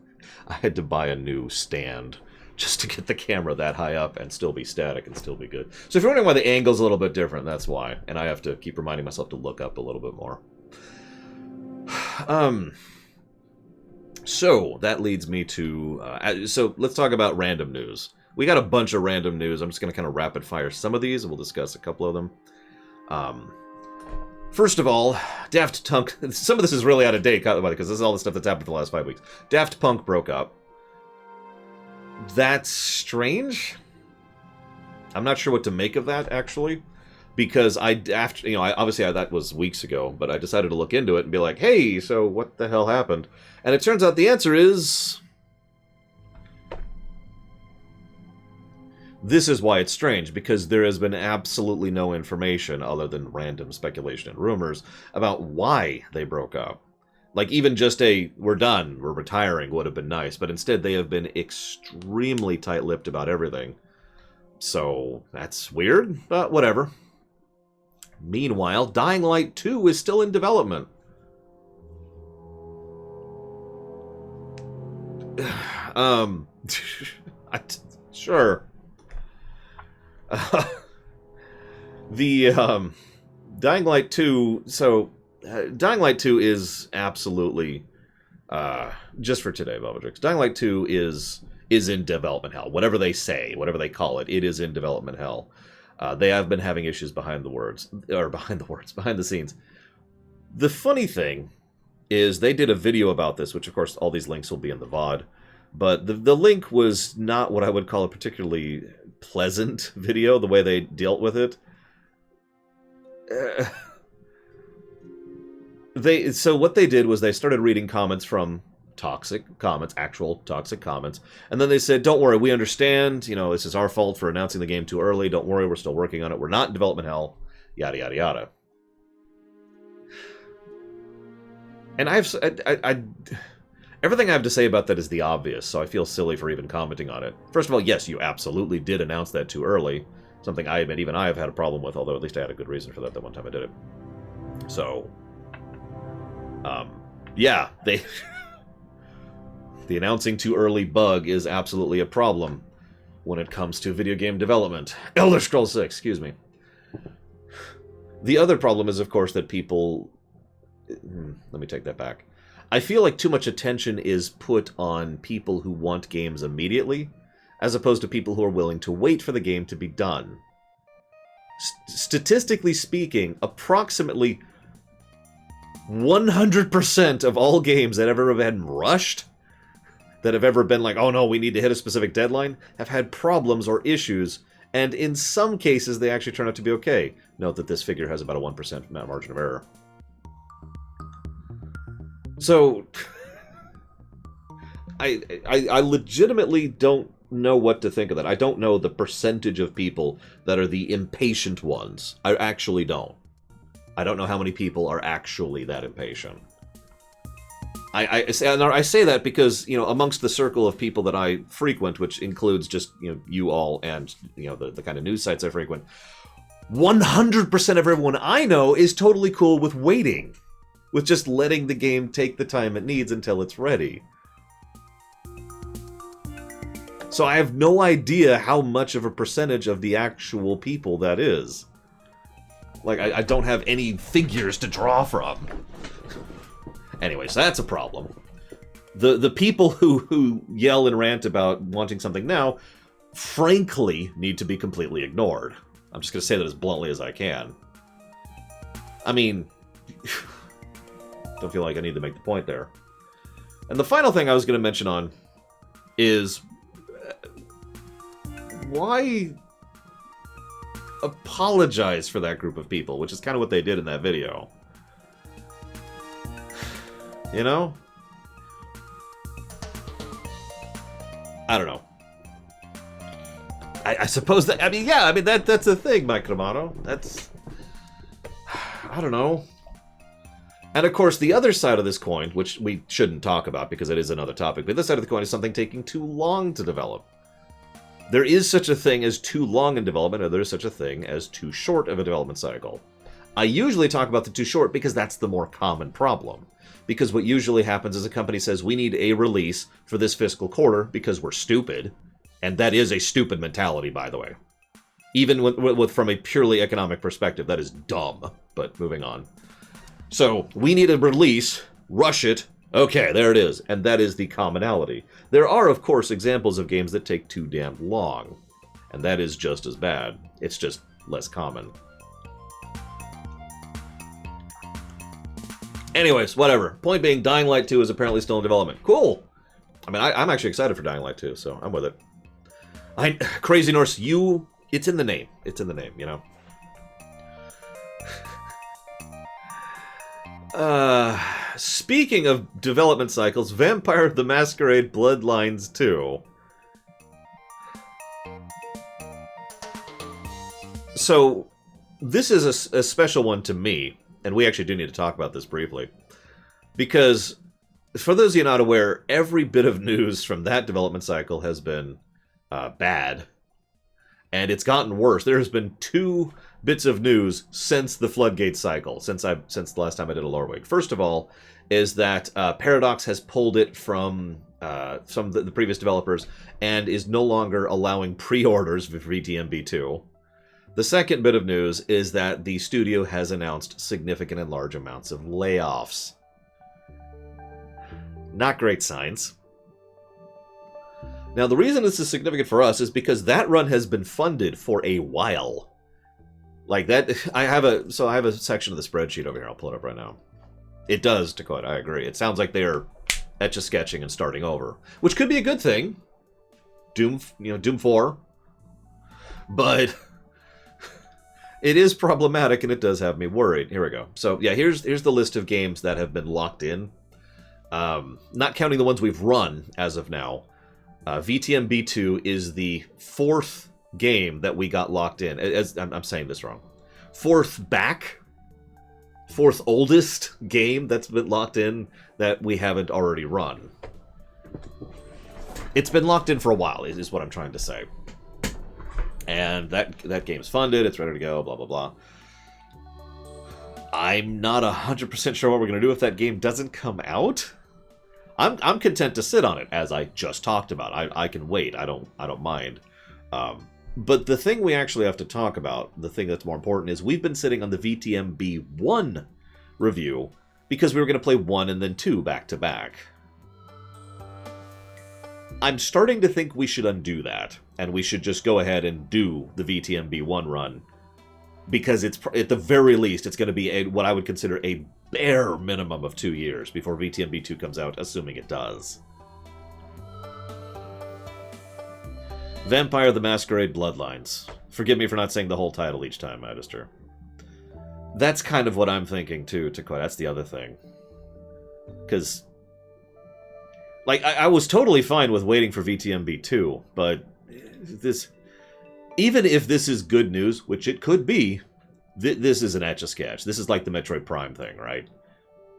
I had to buy a new stand just to get the camera that high up and still be static and still be good. So if you're wondering why the angle's a little bit different, that's why. And I have to keep reminding myself to look up a little bit more. So that leads me to... so let's talk about random news. We got a bunch of random news. I'm just going to kind of rapid fire some of these, and we'll discuss a couple of them. First of all, Daft Punk... Some of this is really out of date, because this is all the stuff that's happened for the last 5 weeks. Daft Punk broke up. That's strange. I'm not sure what to make of that, actually. Because obviously that was weeks ago, but I decided to look into it and be like, hey, so what the hell happened? And it turns out the answer is... This is why it's strange, because there has been absolutely no information other than random speculation and rumors about why they broke up. Like, even just we're done, we're retiring would have been nice, but instead they have been extremely tight-lipped about everything. So, that's weird, but whatever. Meanwhile, Dying Light 2 is still in development. Sure. Dying Light 2, so Dying Light 2 is absolutely just for today, Velvetrix. Dying Light 2 is in development hell. Whatever they say, whatever they call it, it is in development hell. They have been having issues behind the scenes. The funny thing is they did a video about this, which of course all these links will be in the VOD, but the link was not what I would call a particularly pleasant video, the way they dealt with it. So what they did was they started reading comments from actual toxic comments, and then they said, don't worry, we understand, this is our fault for announcing the game too early, don't worry, we're still working on it, we're not in development hell, yada yada yada. And everything I have to say about that is the obvious, so I feel silly for even commenting on it. First of all, yes, you absolutely did announce that too early. Something I admit even I have had a problem with, although at least I had a good reason for that the one time I did it. So, yeah, the announcing too early bug is absolutely a problem when it comes to video game development. Elder Scrolls 6, excuse me. The other problem is, of course, that people... Let me take that back. I feel like too much attention is put on people who want games immediately, as opposed to people who are willing to wait for the game to be done. Statistically speaking, approximately 100% of all games that have ever been rushed, that have ever been like, oh no, we need to hit a specific deadline, have had problems or issues And in some cases, they actually turn out to be okay. Note that this figure has about a 1% margin of error. So, I legitimately don't know what to think of that. I don't know the percentage of people that are the impatient ones. I actually don't. I don't know how many people are actually that impatient. I say that because, you know, amongst the circle of people that I frequent, which includes just, you all and, the kind of news sites I frequent, 100% of everyone I know is totally cool with waiting. With just letting the game take the time it needs until it's ready. So I have no idea how much of a percentage of the actual people that is. Like, I don't have any figures to draw from. Anyways, that's a problem. The people who yell and rant about wanting something now, frankly, need to be completely ignored. I'm just going to say that as bluntly as I can. I mean, don't feel like I need to make the point there. And the final thing I was going to mention on is why apologize for that group of people, which is kind of what they did in that video. You know? I don't know. I suppose that, that's the thing, Mike Romano. That's, I don't know. And of course, the other side of this coin, which we shouldn't talk about because it is another topic, but this side of the coin is something taking too long to develop. There is such a thing as too long in development, or there is such a thing as too short of a development cycle. I usually talk about the too short because that's the more common problem. Because what usually happens is a company says, we need a release for this fiscal quarter because we're stupid. And that is a stupid mentality, by the way. Even from a purely economic perspective, that is dumb. But moving on. So, we need a release, rush it, okay, there it is. And that is the commonality. There are, of course, examples of games that take too damn long. And that is just as bad. It's just less common. Anyways, whatever. Point being, Dying Light 2 is apparently still in development. Cool! I mean, I'm actually excited for Dying Light 2, so I'm with it. Crazy Norse, it's in the name. It's in the name, you know? Speaking of development cycles, Vampire the Masquerade Bloodlines 2. So, this is a special one to me, and we actually do need to talk about this briefly. Because, for those of you not aware, every bit of news from that development cycle has been bad. And it's gotten worse. There has been 2 bits of news since the Floodgate cycle, since the last time I did a Loreweek. First of all, is that Paradox has pulled it from some of the previous developers and is no longer allowing pre-orders for VTMB2. The second bit of news is that the studio has announced significant and large amounts of layoffs. Not great signs. Now, the reason this is significant for us is because that run has been funded for a while. Like that, I have a section of the spreadsheet over here. I'll pull it up right now. It does, Dakota, I agree. It sounds like they're etch-a-sketching and starting over, which could be a good thing. Doom 4. But it is problematic, and it does have me worried. Here we go. So, yeah, here's the list of games that have been locked in. Not counting the ones we've run as of now. VTMB2 is the 4th game that we got locked in. I'm saying this wrong. 4th oldest game that's been locked in that we haven't already run. It's been locked in for a while, is what I'm trying to say. And that game's funded, it's ready to go, blah, blah, blah. I'm not 100% sure what we're going to do if that game doesn't come out. I'm content to sit on it, as I just talked about. I can wait. I don't mind. But the thing we actually have to talk about, the thing that's more important, is we've been sitting on the VTMB1 review because we were going to play 1 and then 2 back to back. I'm starting to think we should undo that, and we should just go ahead and do the VTMB1 run, because it's, at the very least, it's going to be what I would consider a bare minimum of 2 years before VTMB2 comes out, assuming it does. Vampire the Masquerade Bloodlines. Forgive me for not saying the whole title each time, Magister. That's kind of what I'm thinking, too, that's the other thing. Because, like, I was totally fine with waiting for VTMB2, but this... Even if this is good news, which it could be, this is an Etch-a-Sketch. This is like the Metroid Prime thing, right?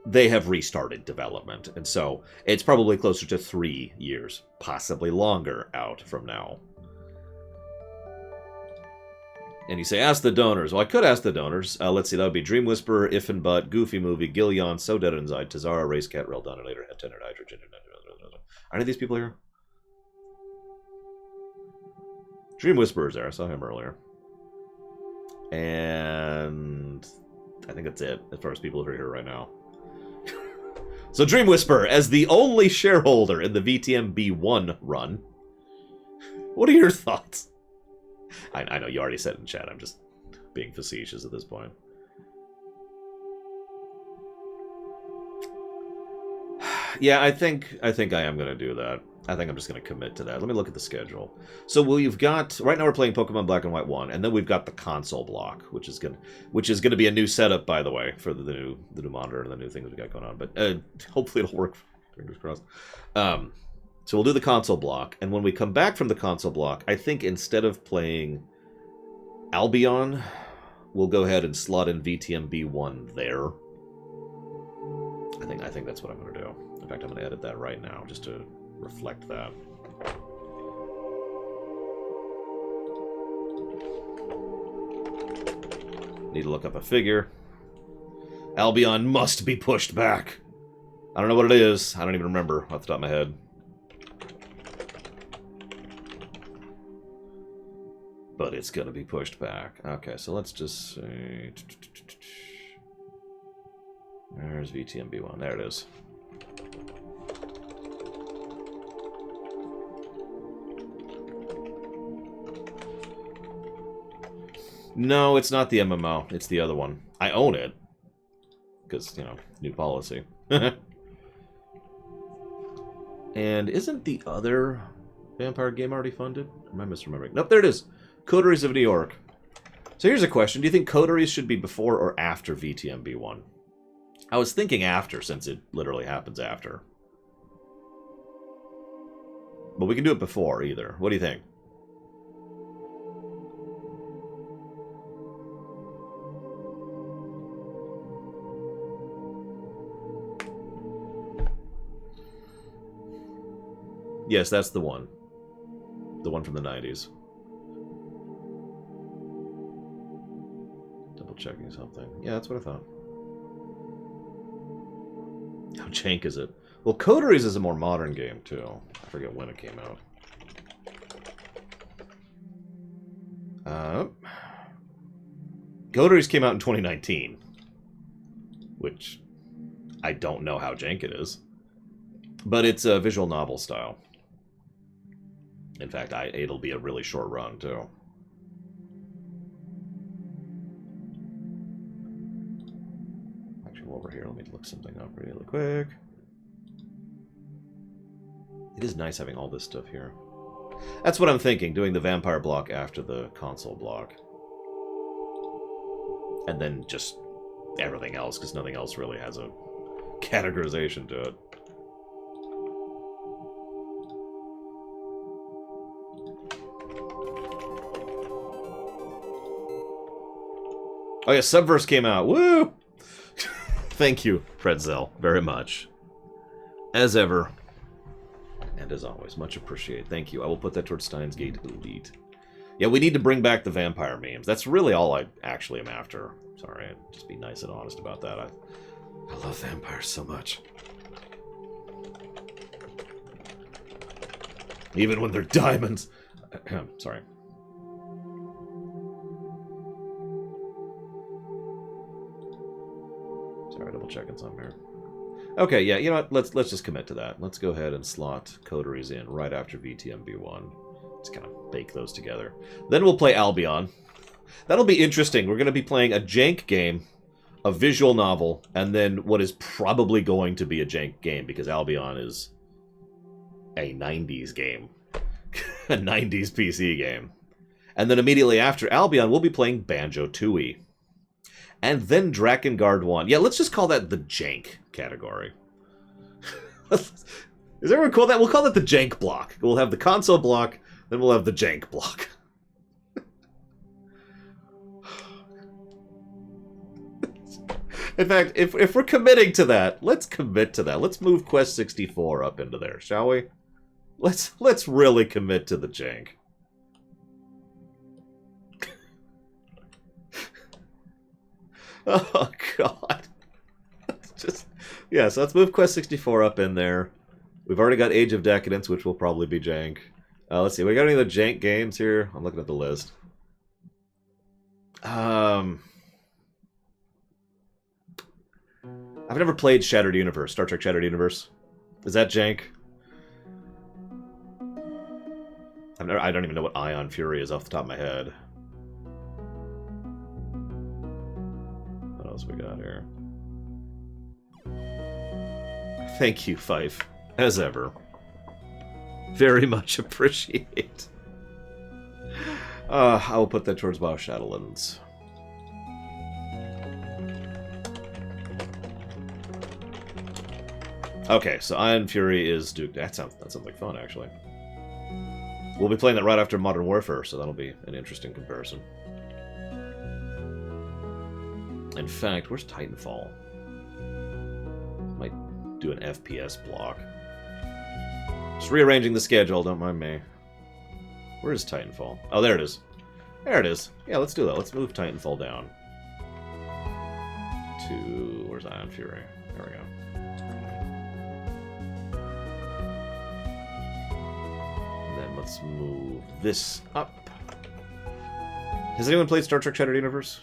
They have restarted development, and so it's probably closer to 3 years, possibly longer out from now. And you say, ask the donors. Well, I could ask the donors. Let's see, that would be Dream Whisperer, If and But, Goofy Movie, Gillion, So Dead Inside, Tazara, Race Cat, Rel Donator, Head Tender, Hydrogen. Are any of these people here? Dream Whisperer's there. I saw him earlier. And I think that's it, as far as people who are here right now. So Dream Whisperer, as the only shareholder in the VTMB1 run, what are your thoughts? I know you already said in chat, I'm just being facetious at this point. Yeah, I think I am going to do that. I think I'm just going to commit to that. Let me look at the schedule. So we've got, right now we're playing Pokemon Black and White 1, and then we've got the console block, which is going to be a new setup, by the way, for the new monitor and the new things we got going on. But hopefully it'll work. Fingers crossed. So we'll do the console block, and when we come back from the console block, I think instead of playing Albion, we'll go ahead and slot in VTMB1 there. I think that's what I'm going to do. In fact, I'm going to edit that right now, just to reflect that. Need to look up a figure. Albion must be pushed back. I don't know what it is. I don't even remember off the top of my head. But it's going to be pushed back. Okay, so let's just say... There's VTMB1. There it is. No, it's not the MMO. It's the other one. I own it. Because, you know, new policy. And isn't the other vampire game already funded? Am I misremembering? Nope, there it is. Coteries of New York. So here's a question. Do you think Coteries should be before or after VTMB1? I was thinking after, since it literally happens after. But we can do it before, either. What do you think? Yes, that's the one. The one from the 90s. Double checking something. Yeah, that's what I thought. How jank is it? Well, Coteries is a more modern game, too. I forget when it came out. Coteries came out in 2019. Which, I don't know how jank it is. But it's a visual novel style. In fact, it'll be a really short run, too. Actually, over here, let me look something up really quick. It is nice having all this stuff here. That's what I'm thinking, doing the vampire block after the console block. And then just everything else, because nothing else really has a categorization to it. Oh yeah, Subverse came out. Woo! Thank you, Pretzel, very much. As ever. And as always, much appreciated. Thank you. I will put that towards Steins Gate Elite. Yeah, we need to bring back the vampire memes. That's really all I actually am after. Sorry, I'd just be nice and honest about that. I love vampires so much. Even when they're diamonds. Sorry. Sorry, double checking something here. Okay, yeah, you know what? Let's just commit to that. Let's go ahead and slot Coteries in right after VTMB1. Let's kind of bake those together. Then we'll play Albion. That'll be interesting. We're going to be playing a jank game, a visual novel, and then what is probably going to be a jank game, because Albion is a 90s game. A 90s PC game. And then immediately after Albion, we'll be playing Banjo-Tooie. And then Drakengard 1. Yeah, let's just call that the jank category. Is everyone call that? We'll call that the jank block. We'll have the console block, then we'll have the jank block. In fact, if we're committing to that, let's commit to that. Let's move Quest 64 up into there, shall we? Let's really commit to the jank. Oh god. Just yeah, so let's move Quest 64 up in there. We've already got Age of Decadence, which will probably be jank. Let's see, we got any other jank games here? I'm looking at the list. I've never played Shattered Universe, Star Trek Shattered Universe. Is that jank? I don't even know what Ion Fury is off the top of my head. What else we got here? Thank you, Fife. As ever. Very much appreciate. I will put that towards WoW Shadowlands. Okay, so Ion Fury is Duke. That sounds like fun, actually. We'll be playing that right after Modern Warfare, so that'll be an interesting comparison. In fact, where's Titanfall? Might do an FPS block. Just rearranging the schedule, don't mind me. Where is Titanfall? Oh, there it is. There it is. Yeah, let's do that. Let's move Titanfall down. To... where's Ion Fury? There we go. Let's move this up. Has anyone played Star Trek Shattered Universe?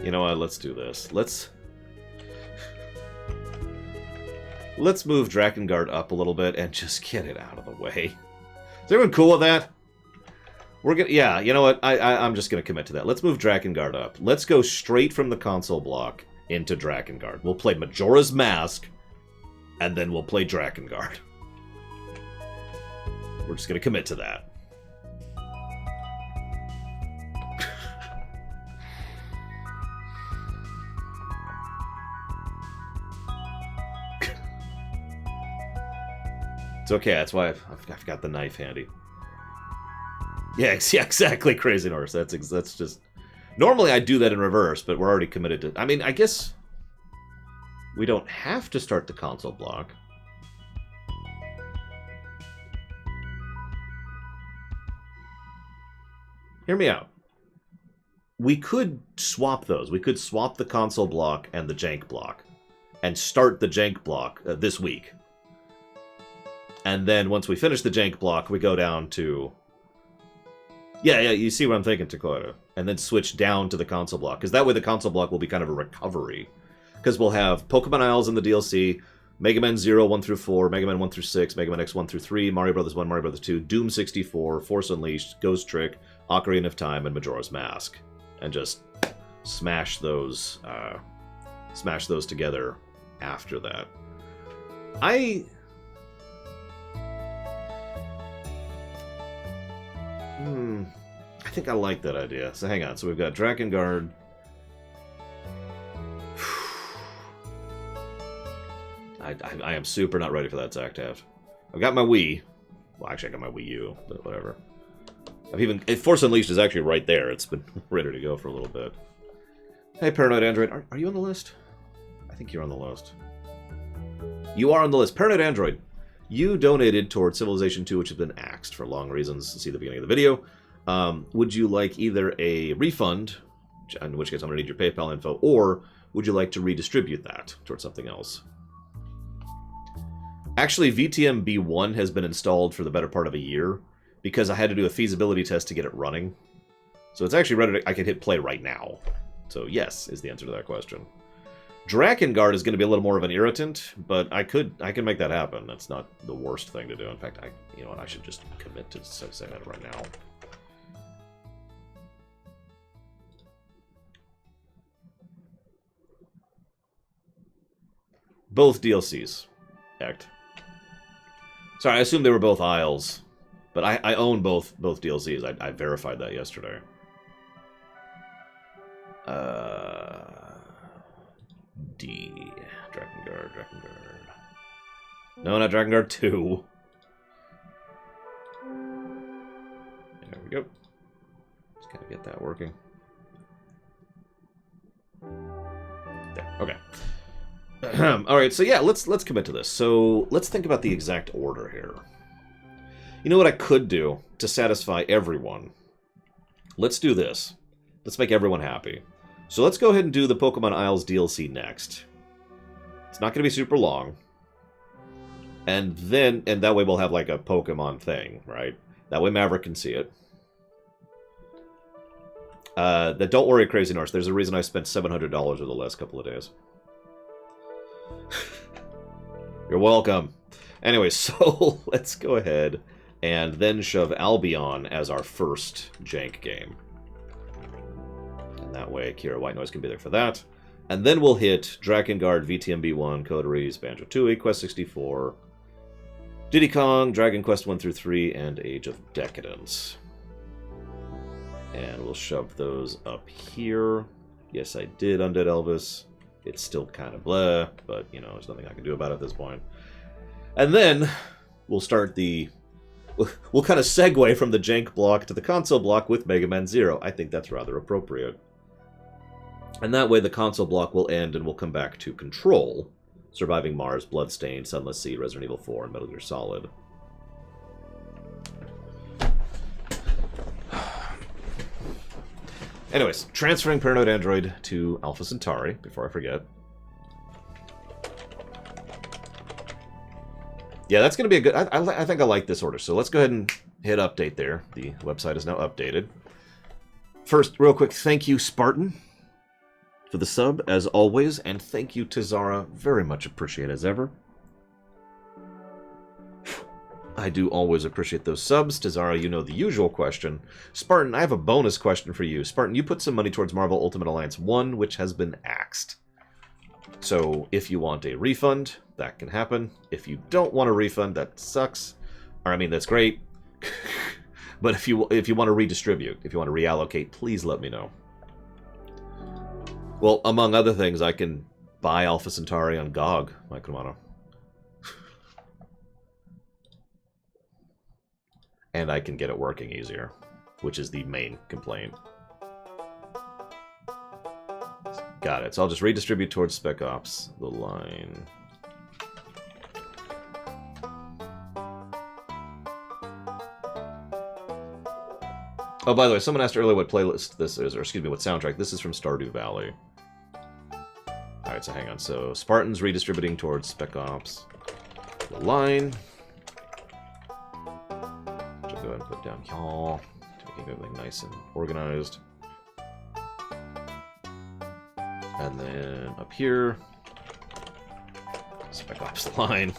You know what? Let's do this. Let's move Drakengard up a little bit and just get it out of the way. Is everyone cool with that? We're gonna, yeah, you know what? I'm just gonna commit to that. Let's move Drakengard up. Let's go straight from the console block into Drakengard. We'll play Majora's Mask, and then we'll play Drakengard. We're just gonna commit to that. It's okay. That's why I've got the knife handy. Yeah, exactly, Crazy Norse. That's just... Normally I'd do that in reverse, but we're already committed to... I mean, I guess... we don't have to start the console block. Hear me out. We could swap those. We could swap the console block and the jank block. And start the jank block this week. And then once we finish the jank block, we go down to... Yeah, you see what I'm thinking, Takota. And then switch down to the console block. Because that way the console block will be kind of a recovery. Because we'll have Pokemon Isles in the DLC, Mega Man 0, 1 through 4, Mega Man 1 through 6, Mega Man X 1 through 3, Mario Bros. 1, Mario Bros. 2, Doom 64, Force Unleashed, Ghost Trick, Ocarina of Time, and Majora's Mask. And just smash those together after that. I think I like that idea. So hang on. So we've got Drakengard. I am super not ready for that, Zach Taft. I've got my Wii. Well, actually, I got my Wii U, but whatever. Force Unleashed is actually right there. It's been ready to go for a little bit. Hey, Paranoid Android. Are you on the list? I think you're on the list. You are on the list. Paranoid Android. You donated towards Civilization 2, which has been axed for long reasons. See the beginning of the video. Would you like either a refund, in which case I'm going to need your PayPal info, or would you like to redistribute that towards something else? Actually, VTMB2 has been installed for the better part of a year because I had to do a feasibility test to get it running. So it's actually ready. I can hit play right now. So yes, is the answer to that question. Drakengard is going to be a little more of an irritant, but I can make that happen. That's not the worst thing to do. In fact, you know what? I should just commit to say that right now. Both DLCs. Act. Sorry, I assumed they were both aisles. But I own both DLCs. I verified that yesterday. D. Drakengard. No, not Drakengard 2. There we go. Just gotta get that working. There. Okay. Alright, so yeah, let's commit to this. So let's think about the exact order here. You know what I could do to satisfy everyone? Let's do this. Let's make everyone happy. So let's go ahead and do the Pokemon Isles DLC next. It's not going to be super long. And that way we'll have like a Pokemon thing, right? That way Maverick can see it. Don't worry, Crazy Norse. There's a reason I spent $700 over the last couple of days. You're welcome. Anyway, so let's go ahead and then shove Albion as our first jank game. And that way Kira White Noise can be there for that. And then we'll hit Drakengard, VTMB1, Coteries, Banjo-Tooie, Quest 64, Diddy Kong, Dragon Quest 1 through 3, and Age of Decadence. And we'll shove those up here. Yes, I did Undead Elvis. It's still kind of blah, but, you know, there's nothing I can do about it at this point. And then we'll start the... We'll kind of segue from the jank block to the console block with Mega Man Zero. I think that's rather appropriate. And that way the console block will end and we'll come back to Control, Surviving Mars, Bloodstained, Sunless Sea, Resident Evil 4, and Metal Gear Solid. Anyways, transferring Paranoid Android to Alpha Centauri, before I forget. Yeah, that's going to be a good... I think I like this order. So let's go ahead and hit update there. The website is now updated. First, real quick, thank you, Spartan, for the sub, as always. And thank you to Zara. Very much appreciate as ever. I do always appreciate those subs. To Zara, you know the usual question. Spartan, I have a bonus question for you. Spartan, you put some money towards Marvel Ultimate Alliance 1, which has been axed. So, if you want a refund, that can happen. If you don't want a refund, that sucks. Or, I mean, that's great. But if you want to redistribute, if you want to reallocate, please let me know. Well, among other things, I can buy Alpha Centauri on GOG, Mike Romano. And I can get it working easier, which is the main complaint. Got it. So I'll just redistribute towards Spec Ops, the line. Oh, by the way, someone asked earlier what playlist this is, or excuse me, what soundtrack. This is from Stardew Valley. Alright, so hang on. So Spartan's redistributing towards Spec Ops, the line. Which I'll go ahead and put down y'all, making everything nice and organized. And then up here, Spec Ops line,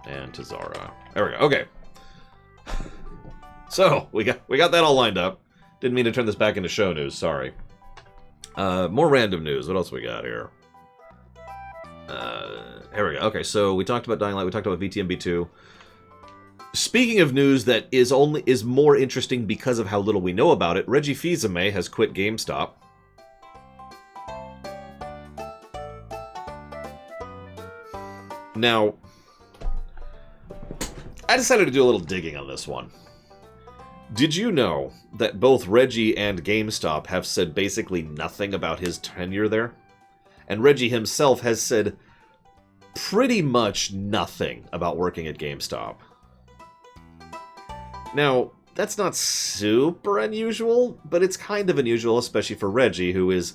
and to Zara. There we go. Okay. So we got that all lined up. Didn't mean to turn this back into show news. Sorry. More random news. What else we got here? Here we go. Okay, so we talked about Dying Light. We talked about VTMB2. Speaking of news that is more interesting because of how little we know about it, Reggie Fils-Aimé has quit GameStop. Now, I decided to do a little digging on this one. Did you know that both Reggie and GameStop have said basically nothing about his tenure there? And Reggie himself has said pretty much nothing about working at GameStop. Now, that's not super unusual, but it's kind of unusual, especially for Reggie, who is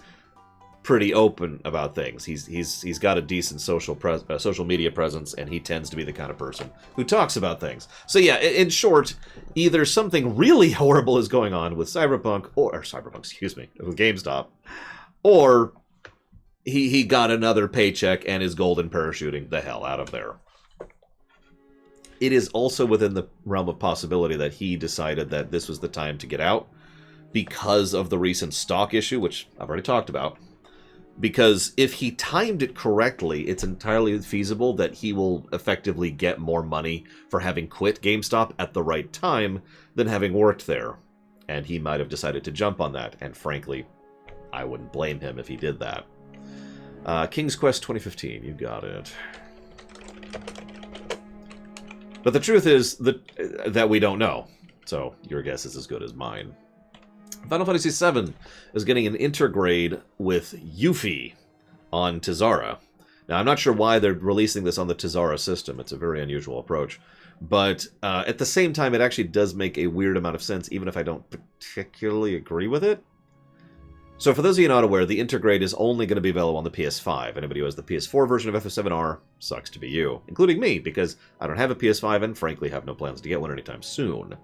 pretty open about things. He's got a decent social media presence, and he tends to be the kind of person who talks about things. So yeah, in short, either something really horrible is going on with Cyberpunk, or excuse me, with GameStop, or he got another paycheck and is golden parachuting the hell out of there. It is also within the realm of possibility that he decided that this was the time to get out because of the recent stock issue, which I've already talked about. Because if he timed it correctly, it's entirely feasible that he will effectively get more money for having quit GameStop at the right time than having worked there. And he might have decided to jump on that, and frankly, I wouldn't blame him if he did that. King's Quest 2015, you got it. But the truth is that we don't know, so your guess is as good as mine. Final Fantasy VII is getting an intergrade with Yuffie on Tizara. Now, I'm not sure why they're releasing this on the Tizara system. It's a very unusual approach. But at the same time, it actually does make a weird amount of sense, even if I don't particularly agree with it. So for those of you not aware, the intergrade is only going to be available on the PS5. Anybody who has the PS4 version of FF7R, sucks to be you. Including me, because I don't have a PS5 and frankly have no plans to get one anytime soon.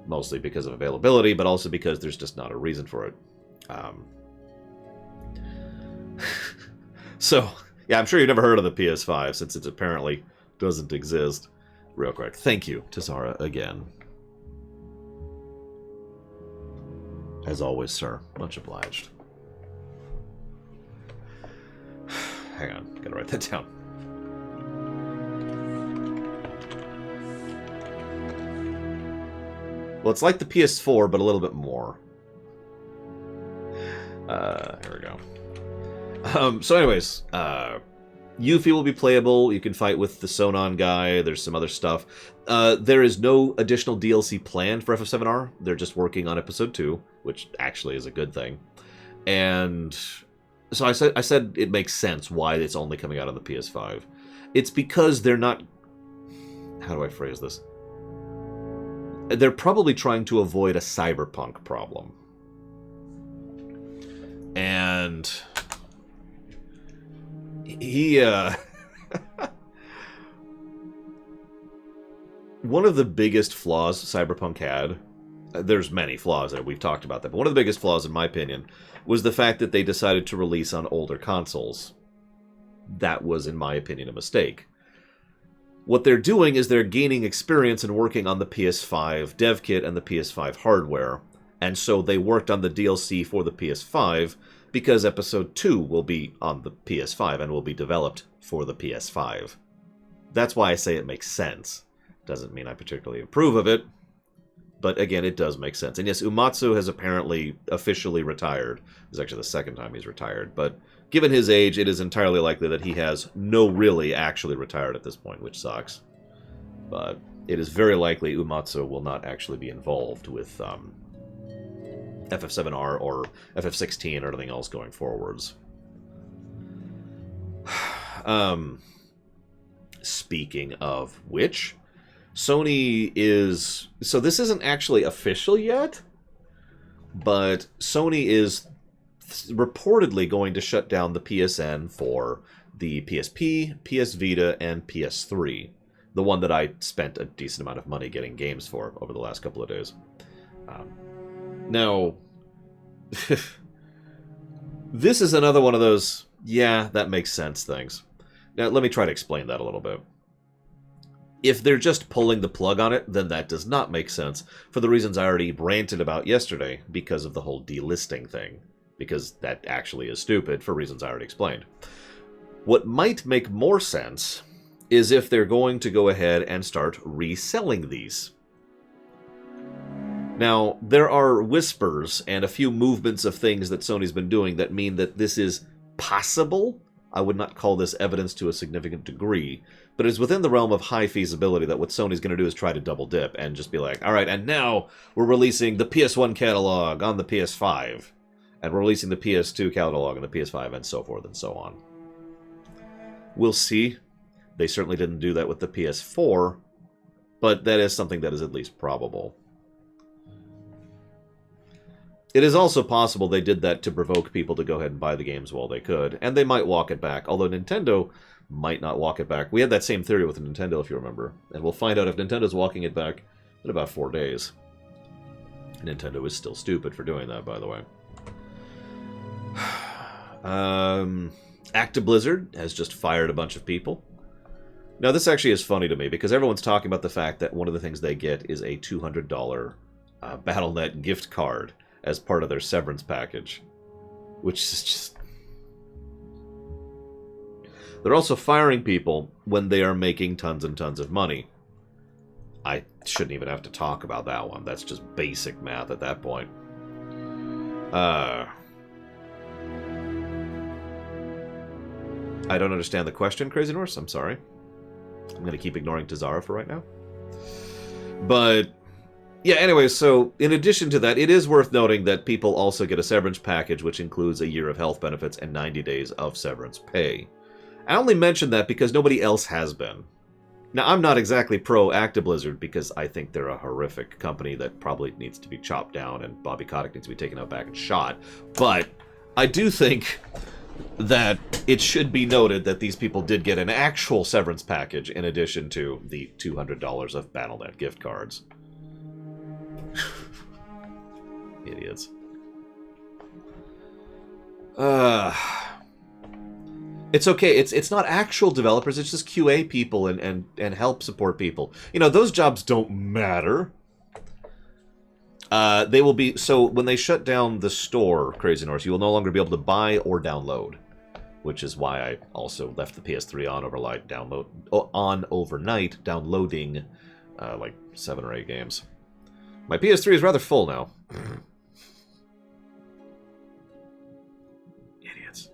Mostly because of availability, but also because there's just not a reason for it. So, yeah, I'm sure you've never heard of the PS5, since it apparently doesn't exist. Real quick. Thank you, Tizara, again. As always, sir. Much obliged. Hang on. Gotta write that down. Well, it's like the PS4, but a little bit more. Here we go. So anyways, Yuffie will be playable. You can fight with the Sonon guy. There's some other stuff. There is no additional DLC planned for FF7R. They're just working on Episode 2, which actually is a good thing. And so I said it makes sense why it's only coming out on the PS5. It's because they're not... How do I phrase this? They're probably trying to avoid a cyberpunk problem. And he, one of the biggest flaws Cyberpunk had, there's many flaws that we've talked about that, but one of the biggest flaws, in my opinion, was the fact that they decided to release on older consoles. That was, in my opinion, a mistake. What they're doing is they're gaining experience and working on the PS5 dev kit and the PS5 hardware, and so they worked on the DLC for the PS5 because Episode 2 will be on the PS5 and will be developed for the PS5. That's why I say it makes sense. Doesn't mean I particularly approve of it, but again, it does make sense. And yes, Uematsu has apparently officially retired. It's actually the second time he's retired, but given his age, it is entirely likely that he has really actually retired at this point, which sucks. But it is very likely Uematsu will not actually be involved with FF7R or FF16 or anything else going forwards. Speaking of which, Sony is... So this isn't actually official yet, but Sony is reportedly going to shut down the PSN for the PSP, PS Vita, and PS3. The one that I spent a decent amount of money getting games for over the last couple of days. Now, this is another one of those, yeah, that makes sense things. Now, let me try to explain that a little bit. If they're just pulling the plug on it, then that does not make sense, for the reasons I already ranted about yesterday, because of the whole delisting thing. Because that actually is stupid, for reasons I already explained. What might make more sense is if they're going to go ahead and start reselling these. Now, there are whispers and a few movements of things that Sony's been doing that mean that this is possible. I would not call this evidence to a significant degree, but it's within the realm of high feasibility that what Sony's going to do is try to double dip and just be like, all right, and now we're releasing the PS1 catalog on the PS5, and we're releasing the PS2 catalog on the PS5, and so forth and so on. We'll see. They certainly didn't do that with the PS4, but that is something that is at least probable. It is also possible they did that to provoke people to go ahead and buy the games while they could, and they might walk it back, although Nintendo might not walk it back. We had that same theory with Nintendo, if you remember, and we'll find out if Nintendo's walking it back in about 4 days. Nintendo is still stupid for doing that, by the way. Actiblizzard has just fired a bunch of people. Now, this actually is funny to me, because everyone's talking about the fact that one of the things they get is a $200 Battle.net gift card as part of their severance package, which is just... They're also firing people when they are making tons and tons of money. I shouldn't even have to talk about that one. That's just basic math at that point. I don't understand the question, Crazy Norse. I'm sorry. I'm going to keep ignoring Tazara for right now. But, yeah, anyway, so in addition to that, it is worth noting that people also get a severance package, which includes a year of health benefits and 90 days of severance pay. I only mention that because nobody else has been. Now, I'm not exactly pro Actiblizzard because I think they're a horrific company that probably needs to be chopped down and Bobby Kotick needs to be taken out back and shot. But I do think that it should be noted that these people did get an actual severance package in addition to the $200 of Battle.net gift cards. Idiots. It's okay. It's not actual developers. It's just QA people and help support people. You know, those jobs don't matter. They will be... So, when they shut down the store, Crazy Norse, you will no longer be able to buy or download. Which is why I also left the PS3 on overnight, downloading like 7 or 8 games. My PS3 is rather full now. Idiots.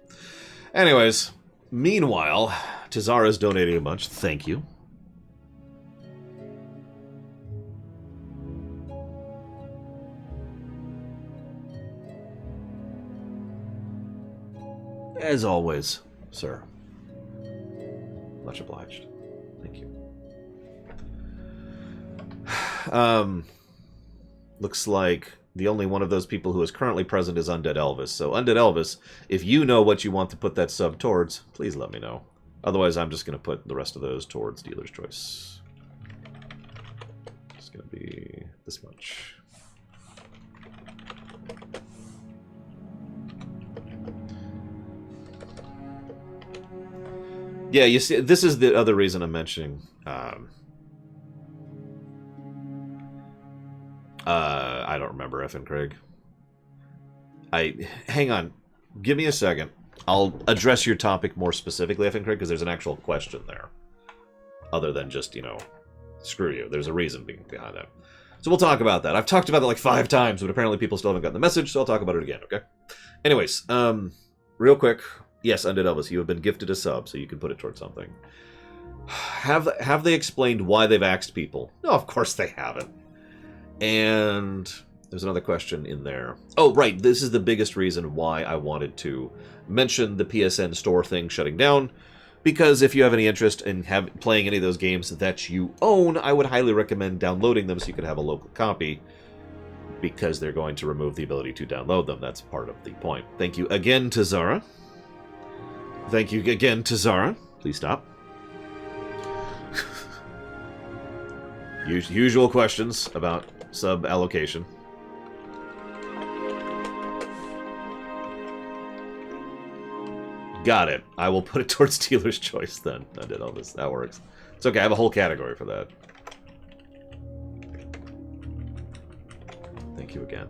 Anyways, meanwhile, Tazara's donating a bunch. Thank you. As always, sir. Much obliged. Thank you. Looks like the only one of those people who is currently present is Undead Elvis. So, Undead Elvis, if you know what you want to put that sub towards, please let me know. Otherwise, I'm just going to put the rest of those towards Dealer's Choice. It's going to be this much. Yeah, you see, this is the other reason I'm mentioning. I don't remember F and Craig. Hang on, give me a second. I'll address your topic more specifically, F and Craig, because there's an actual question there, other than just, you know, screw you. There's a reason behind that. So we'll talk about that. I've talked about it like 5 times, but apparently people still haven't gotten the message, so I'll talk about it again. Okay. Anyways, real quick. Yes, Undead Elvis, you have been gifted a sub, so you can put it towards something. Have they explained why they've axed people? No, of course they haven't. And there's another question in there. Oh, right, this is the biggest reason why I wanted to mention the PSN store thing shutting down, because if you have any interest in playing any of those games that you own, I would highly recommend downloading them so you can have a local copy, because they're going to remove the ability to download them. That's part of the point. Thank you again to Zara. Thank you again to Zara. Please stop. Usual questions about sub allocation. Got it. I will put it towards Dealer's Choice then. I did all this. That works. It's okay. I have a whole category for that. Thank you again.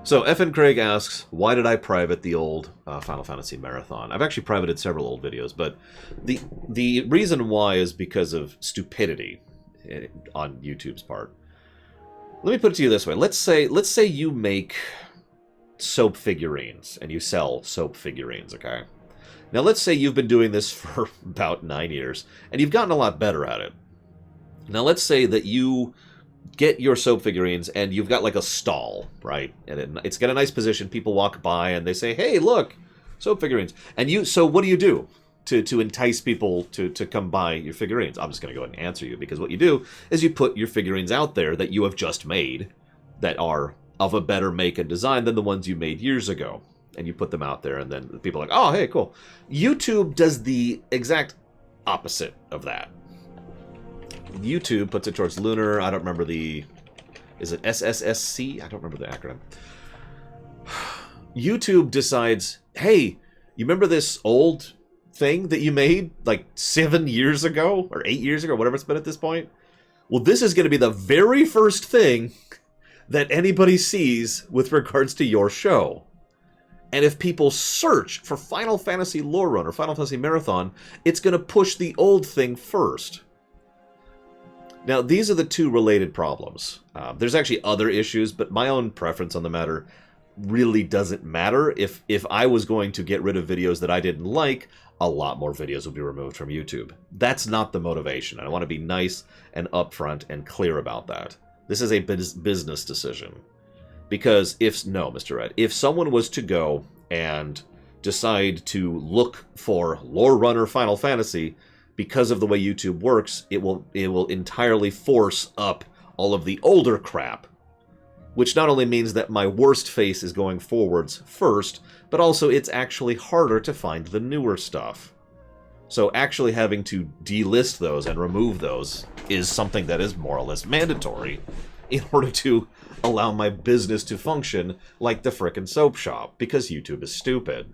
So, F and Craig asks, why did I private the old Final Fantasy Marathon? I've actually privated several old videos, but the reason why is because of stupidity on YouTube's part. Let me put it to you this way. Let's say you make soap figurines, and you sell soap figurines, okay? Now, let's say you've been doing this for about 9 years, and you've gotten a lot better at it. Now, let's say that you get your soap figurines and you've got like a stall, right? And it's got a nice position. People walk by and they say, "Hey, look, soap figurines." And so what do you do to entice people to come buy your figurines? I'm just going to go ahead and answer you, because what you do is you put your figurines out there that you have just made that are of a better make and design than the ones you made years ago. And you put them out there, and then people are like, "Oh, hey, cool." YouTube does the exact opposite of that. YouTube puts it towards Lunar. I don't remember is it SSSC? I don't remember the acronym. YouTube decides, hey, you remember this old thing that you made like 7 years ago or 8 years ago, whatever it's been at this point? Well, this is going to be the very first thing that anybody sees with regards to your show. And if people search for Final Fantasy Lorerunner, Final Fantasy Marathon, it's going to push the old thing first. Now, these are the two related problems. There's actually other issues, but my own preference on the matter really doesn't matter. If I was going to get rid of videos that I didn't like, a lot more videos would be removed from YouTube. That's not the motivation. I want to be nice and upfront and clear about that. This is a business decision. Because no, Mr. Red, if someone was to go and decide to look for Lorerunner Final Fantasy, because of the way YouTube works, it will entirely force up all of the older crap, which not only means that my worst face is going forwards first, but also it's actually harder to find the newer stuff. So actually having to delist those and remove those is something that is more or less mandatory in order to allow my business to function like the frickin' soap shop, because YouTube is stupid.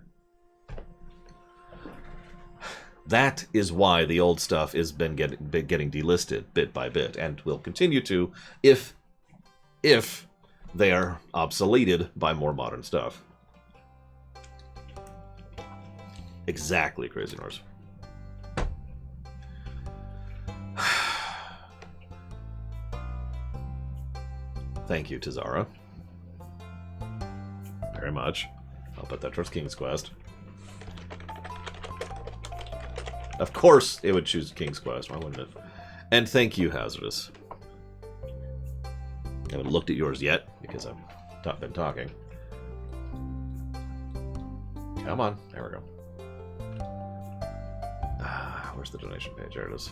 That is why the old stuff has been getting delisted bit by bit, and will continue to if they are obsoleted by more modern stuff. Exactly, Crazy Norse. Thank you, Tazara. Very much. I'll put that towards King's Quest. Of course it would choose King's Quest, why wouldn't it? And thank you, Hazardous. I haven't looked at yours yet, because I've been talking. Come on, there we go. Where's the donation page? There it is.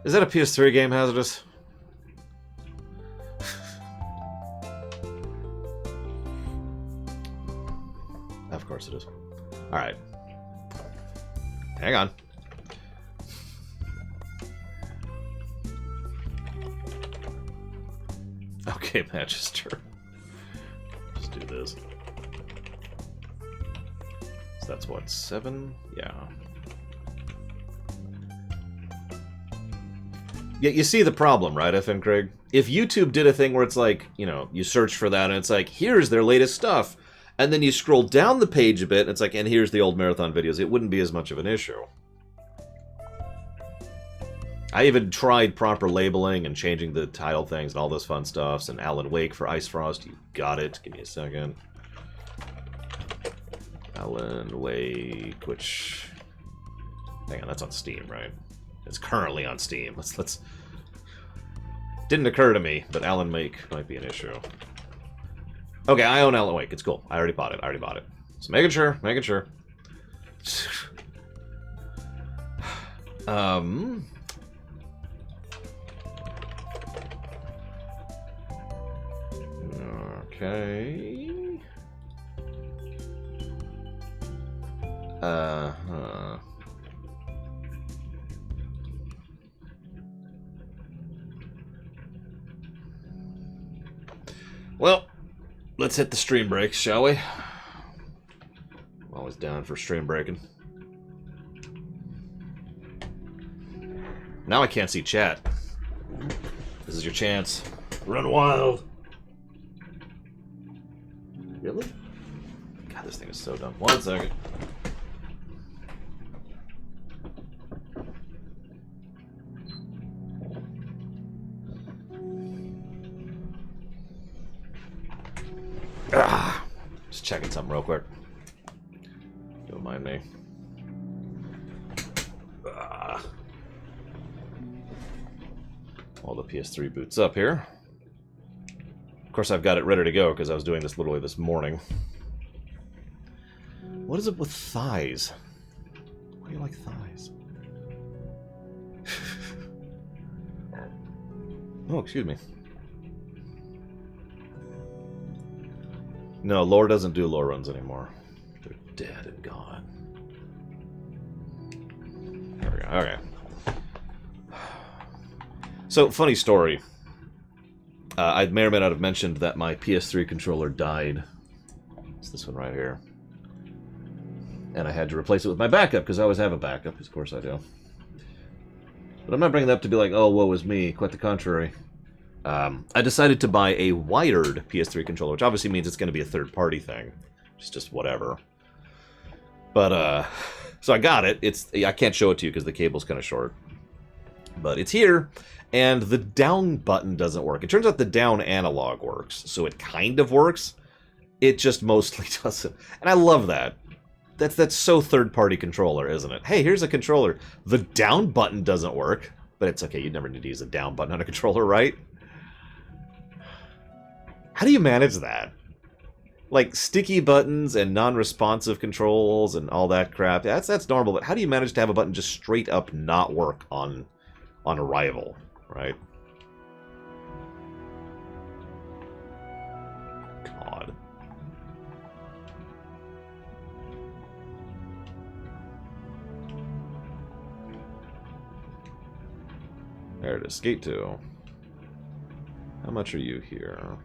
Is that a PS3 game, Hazardous? Of course it is. Alright. Hang on. Okay, Manchester. Let's do this. So that's what, 7? Yeah. Yeah, you see the problem, right, FN Craig? If YouTube did a thing where it's like, you know, you search for that and it's like, here's their latest stuff, and then you scroll down the page a bit and it's like, and here's the old marathon videos, it wouldn't be as much of an issue. I even tried proper labeling and changing the title things and all those fun stuffs, and Alan Wake for Ice Frost, you got it. Give me a second. Alan Wake, which... Hang on, that's on Steam, right? It's currently on Steam. Let's... Didn't occur to me, but Alan Wake might be an issue. Okay, I own Alan Wake. It's cool. I already bought it. So making sure. Okay. Well, let's hit the stream breaks, shall we? I'm always down for stream breaking. Now I can't see chat. This is your chance. Run wild. Really? God, this thing is so dumb. 1 second. Just checking something real quick. Don't mind me. All the PS3 boots up here. Of course, I've got it ready to go because I was doing this literally this morning. What is it with thighs? Why do you like thighs? Oh, excuse me. No, Lore doesn't do lore runs anymore. They're dead and gone. There we go. Okay. So, funny story. I may or may not have mentioned that my PS3 controller died. It's this one right here. And I had to replace it with my backup, because I always have a backup, because of course I do. But I'm not bringing that up to be like, oh, woe is me. Quite the contrary. I decided to buy a wired PS3 controller, which obviously means it's going to be a third-party thing. It's just whatever. But, so I got it. I can't show it to you because the cable's kind of short. But it's here, and the down button doesn't work. It turns out the down analog works, so it kind of works. It just mostly doesn't. And I love that. That's so third-party controller, isn't it? Hey, here's a controller. The down button doesn't work. But it's okay, you'd never need to use a down button on a controller, right? How do you manage that? Like, sticky buttons and non-responsive controls and all that crap, that's normal, but how do you manage to have a button just straight up not work on arrival, right? God. There it is, Skate 2. How much are you here?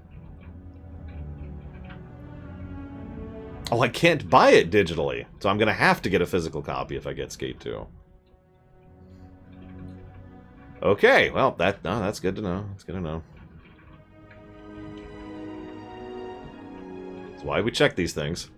Oh, I can't buy it digitally, so I'm going to have to get a physical copy if I get Skate 2. Okay, well, that's good to know. That's good to know. That's why we check these things.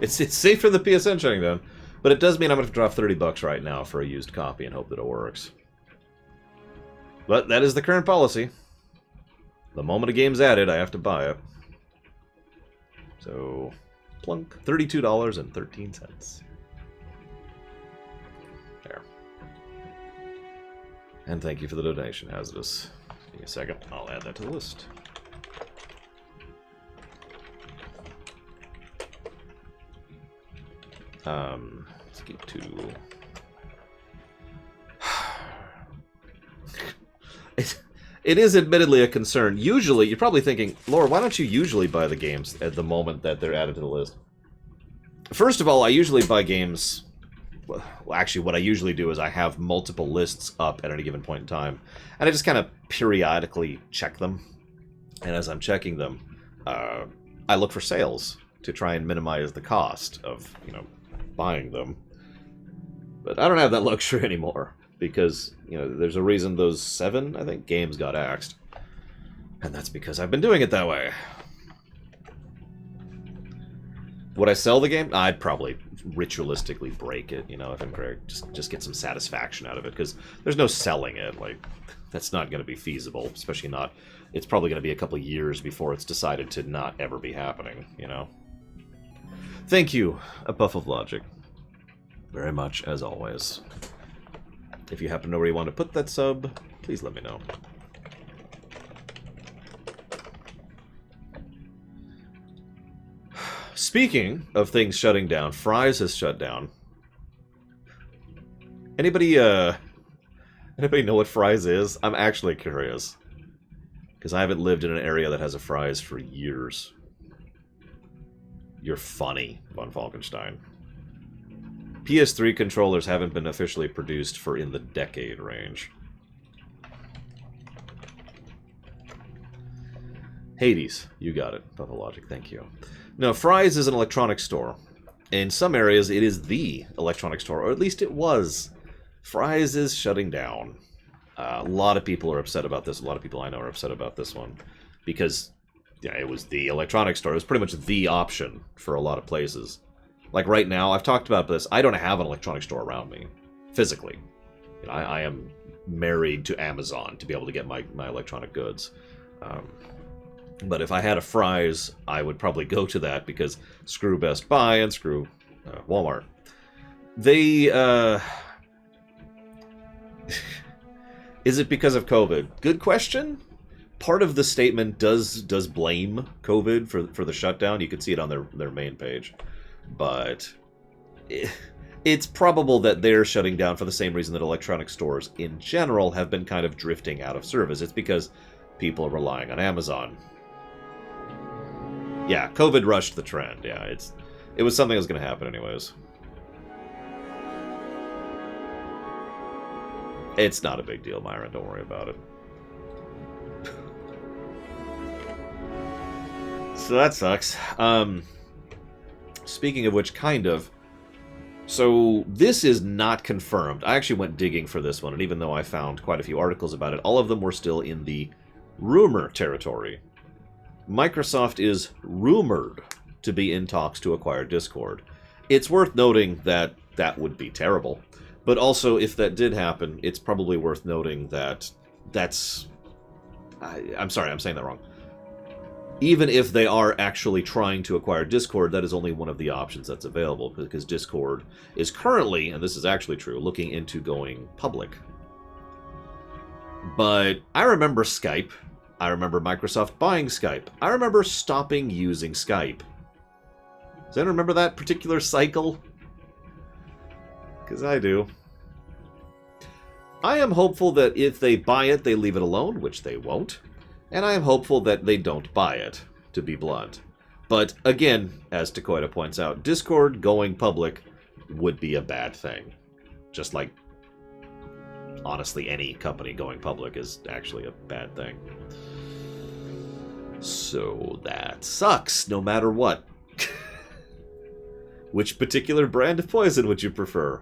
It's safe for the PSN shutting down, but it does mean I'm going to drop $30 right now for a used copy and hope that it works. But that is the current policy. The moment a game's added, I have to buy it. So, plunk, $32.13. There. And thank you for the donation, Hazardous. Give me a second, I'll add that to the list. Let's get to... It is admittedly a concern. Usually, you're probably thinking, Laura, why don't you usually buy the games at the moment that they're added to the list? First of all, I usually buy games... Well, actually, what I usually do is I have multiple lists up at any given point in time, and I just kind of periodically check them. And as I'm checking them, I look for sales to try and minimize the cost of, buying them. But I don't have that luxury anymore, because, there's a reason those 7, I think, games got axed. And that's because I've been doing it that way. Would I sell the game? I'd probably ritualistically break it, if I'm correct. Just get some satisfaction out of it, because there's no selling it. Like, that's not going to be feasible, especially not... It's probably going to be a couple of years before it's decided to not ever be happening, Thank you, A Buff of Logic. Very much, as always. If you happen to know where you want to put that sub, please let me know. Speaking of things shutting down, Fry's has shut down. Anybody know what Fry's is? I'm actually curious. Because I haven't lived in an area that has a Fry's for years. You're funny, Von Falkenstein. PS3 controllers haven't been officially produced for in the decade range. Hades, you got it, Pathologic, thank you. No, Fry's is an electronics store. In some areas, it is the electronics store, or at least it was. Fry's is shutting down. A lot of people are upset about this. A lot of people I know are upset about this one. Because, yeah, it was the electronics store. It was pretty much the option for a lot of places. Like right now, I've talked about this. I don't have an electronics store around me, physically. I am married to Amazon to be able to get my electronic goods. But if I had a Fry's, I would probably go to that because screw Best Buy and screw Walmart. They, is it because of COVID? Good question. Part of the statement does blame COVID for the shutdown. You can see it on their main page. But it's probable that they're shutting down for the same reason that electronic stores in general have been kind of drifting out of service. It's because people are relying on Amazon. Yeah, COVID rushed the trend. Yeah, it was something that was going to happen anyways. It's not a big deal, Myron. Don't worry about it. So that sucks. Speaking of which, kind of. So this is not confirmed. I actually went digging for this one, and even though I found quite a few articles about it, all of them were still in the rumor territory. Microsoft is rumored to be in talks to acquire Discord. It's worth noting that that would be terrible. But also, if that did happen, it's probably worth noting that that's... I'm sorry, I'm saying that wrong. Even if they are actually trying to acquire Discord, that is only one of the options that's available, because Discord is currently, and this is actually true, looking into going public. But I remember Skype. I remember Microsoft buying Skype. I remember stopping using Skype. Does anyone remember that particular cycle? Because I do. I am hopeful that if they buy it, they leave it alone, which they won't. And I am hopeful that they don't buy it, to be blunt. But again, as Takoida points out, Discord going public would be a bad thing. Just like, honestly, any company going public is actually a bad thing. So that sucks, no matter what. Which particular brand of poison would you prefer?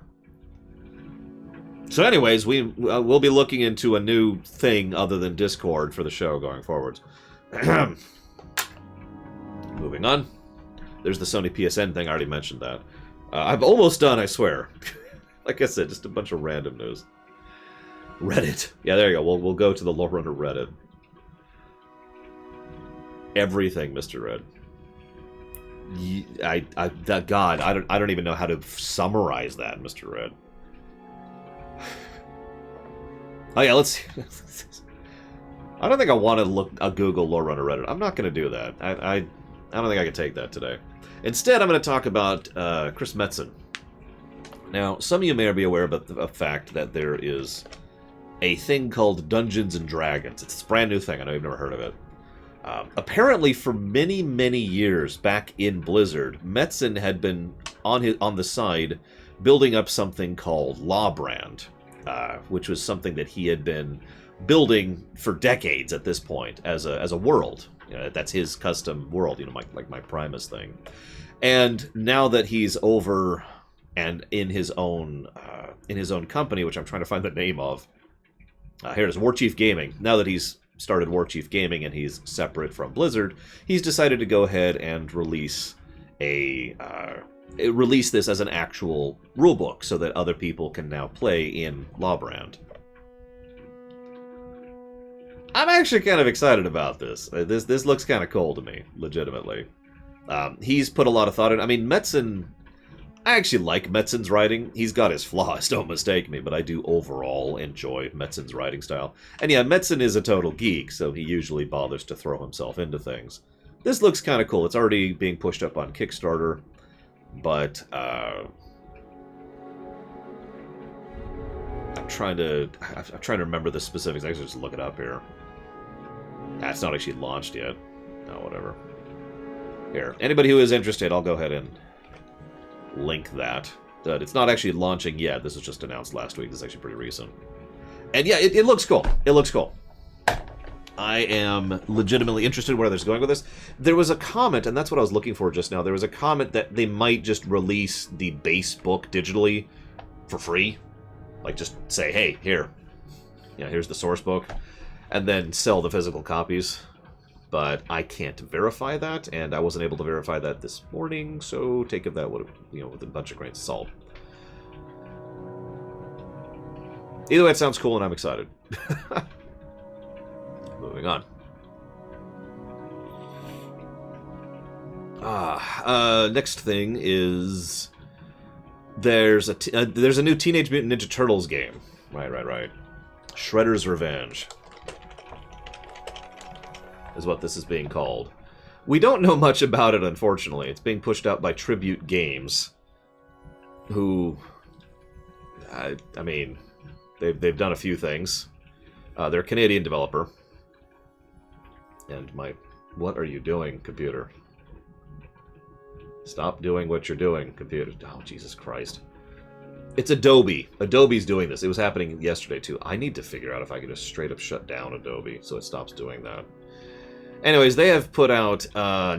So anyways, we'll be looking into a new thing other than Discord for the show going forwards. Moving on. There's the Sony PSN thing, I already mentioned that. I'm almost done, I swear. Like I said, just a bunch of random news. Reddit. Yeah, there you go. We'll go to the Lorerunner Reddit. Everything, Mr. Red. God, I don't even know how to summarize that, Mr. Red. Oh yeah, let's see. I don't think I want to Google Lorerunner Reddit. I'm not going to do that. I don't think I can take that today. Instead, I'm going to talk about Chris Metzen. Now, some of you may be aware about the fact that there is a thing called Dungeons and Dragons. It's a brand new thing. I know you've never heard of it. Apparently, for many, many years back in Blizzard, Metzen had been on the side building up something called Lawbrand, which was something that he had been building for decades at this point as a world. You know, that's his custom world, you know, like my Primus thing. And now that he's over and in his own company, which I'm trying to find the name of, here it is, Warchief Gaming. Now that he's started Warchief Gaming and he's separate from Blizzard, he's decided to go ahead and release this as an actual rulebook so that other people can now play in Lawbrand. I'm actually kind of excited about this. This looks kind of cool to me, legitimately. He's put a lot of thought in. I mean, Metzen... I actually like Metzen's writing. He's got his flaws, don't mistake me, but I do overall enjoy Metzen's writing style. And yeah, Metzen is a total geek, so he usually bothers to throw himself into things. This looks kind of cool. It's already being pushed up on Kickstarter, but I'm trying to remember the specifics. I can just look it up here. It's not actually launched yet. No, whatever. Here, anybody who is interested, I'll go ahead and link that. It's not actually launching yet. This was just announced last week. This is actually pretty recent. And yeah, it looks cool. It looks cool. I am legitimately interested where they're going with this. There was a comment, and that's what I was looking for just now. There was a comment that they might just release the base book digitally for free. Like, just say, hey, here. Yeah, here's the source book. And then sell the physical copies. But I can't verify that, and I wasn't able to verify that this morning, so take of that with a bunch of grains of salt. Either way, it sounds cool, and I'm excited. Moving on. Next thing is there's a new Teenage Mutant Ninja Turtles game. Right. Shredder's Revenge is what this is being called. We don't know much about it, unfortunately. It's being pushed out by Tribute Games, who, I mean, they've done a few things. They're a Canadian developer. And what are you doing, computer? Stop doing what you're doing, computer. Oh, Jesus Christ. It's Adobe. Adobe's doing this. It was happening yesterday, too. I need to figure out if I can just straight up shut down Adobe so it stops doing that. Anyways, they have put out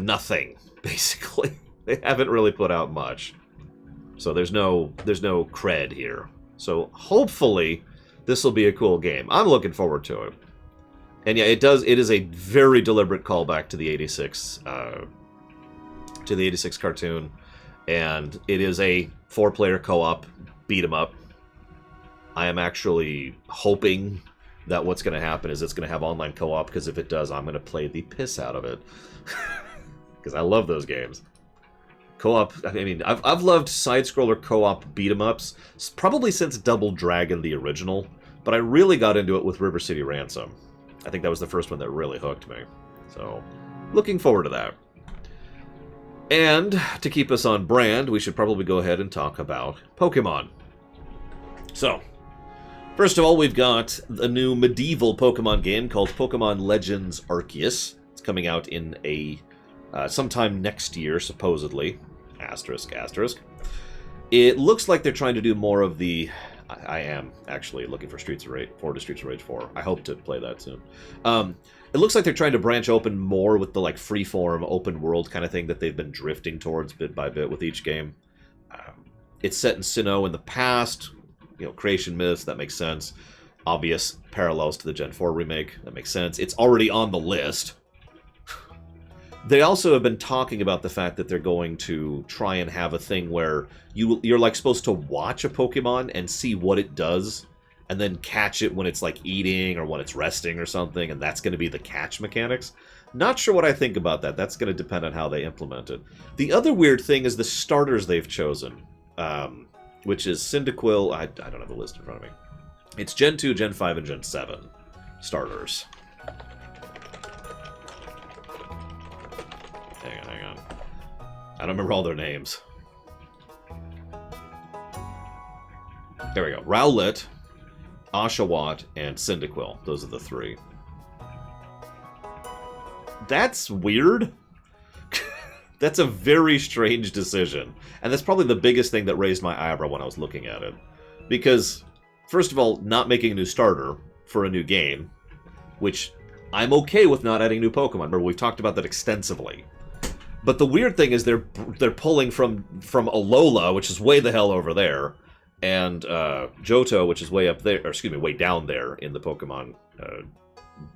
nothing, basically. They haven't really put out much. So there's no cred here. So hopefully this will be a cool game. I'm looking forward to it. And yeah, it is a very deliberate callback to the 86 cartoon, and it is a 4-player co-op beat 'em up. I am actually hoping that what's going to happen is it's going to have online co-op, because if it does, I'm going to play the piss out of it. Because I love those games. Co-op, I mean, I've loved side-scroller co-op beat-em-ups probably since Double Dragon, the original, but I really got into it with River City Ransom. I think that was the first one that really hooked me. So, looking forward to that. And, to keep us on brand, we should probably go ahead and talk about Pokemon. So, first of all, we've got a new medieval Pokemon game called Pokemon Legends Arceus. It's coming out in sometime next year, supposedly. Asterisk, asterisk. It looks like they're trying to do more of the... I am actually looking for forward to Streets of Rage 4. I hope to play that soon. It looks like they're trying to branch open more with the like freeform, open world kind of thing that they've been drifting towards bit by bit with each game. It's set in Sinnoh in the past. You know, creation myths, that makes sense. Obvious parallels to the Gen 4 remake, that makes sense. It's already on the list. They also have been talking about the fact that they're going to try and have a thing where you're like supposed to watch a Pokemon and see what it does, and then catch it when it's like eating or when it's resting or something, and that's going to be the catch mechanics. Not sure what I think about that. That's going to depend on how they implement it. The other weird thing is the starters they've chosen, which is Cyndaquil. I don't have the list in front of me. It's Gen 2, Gen 5, and Gen 7 starters. Hang on. I don't remember all their names. There we go. Rowlet, Oshawott, and Cyndaquil. Those are the three. That's weird. That's a very strange decision. And that's probably the biggest thing that raised my eyebrow when I was looking at it. Because, first of all, not making a new starter for a new game, which I'm okay with not adding new Pokemon. Remember, we've talked about that extensively. But the weird thing is they're pulling from Alola, which is way the hell over there, and Johto, which is way up there, or excuse me, way down there in the Pokemon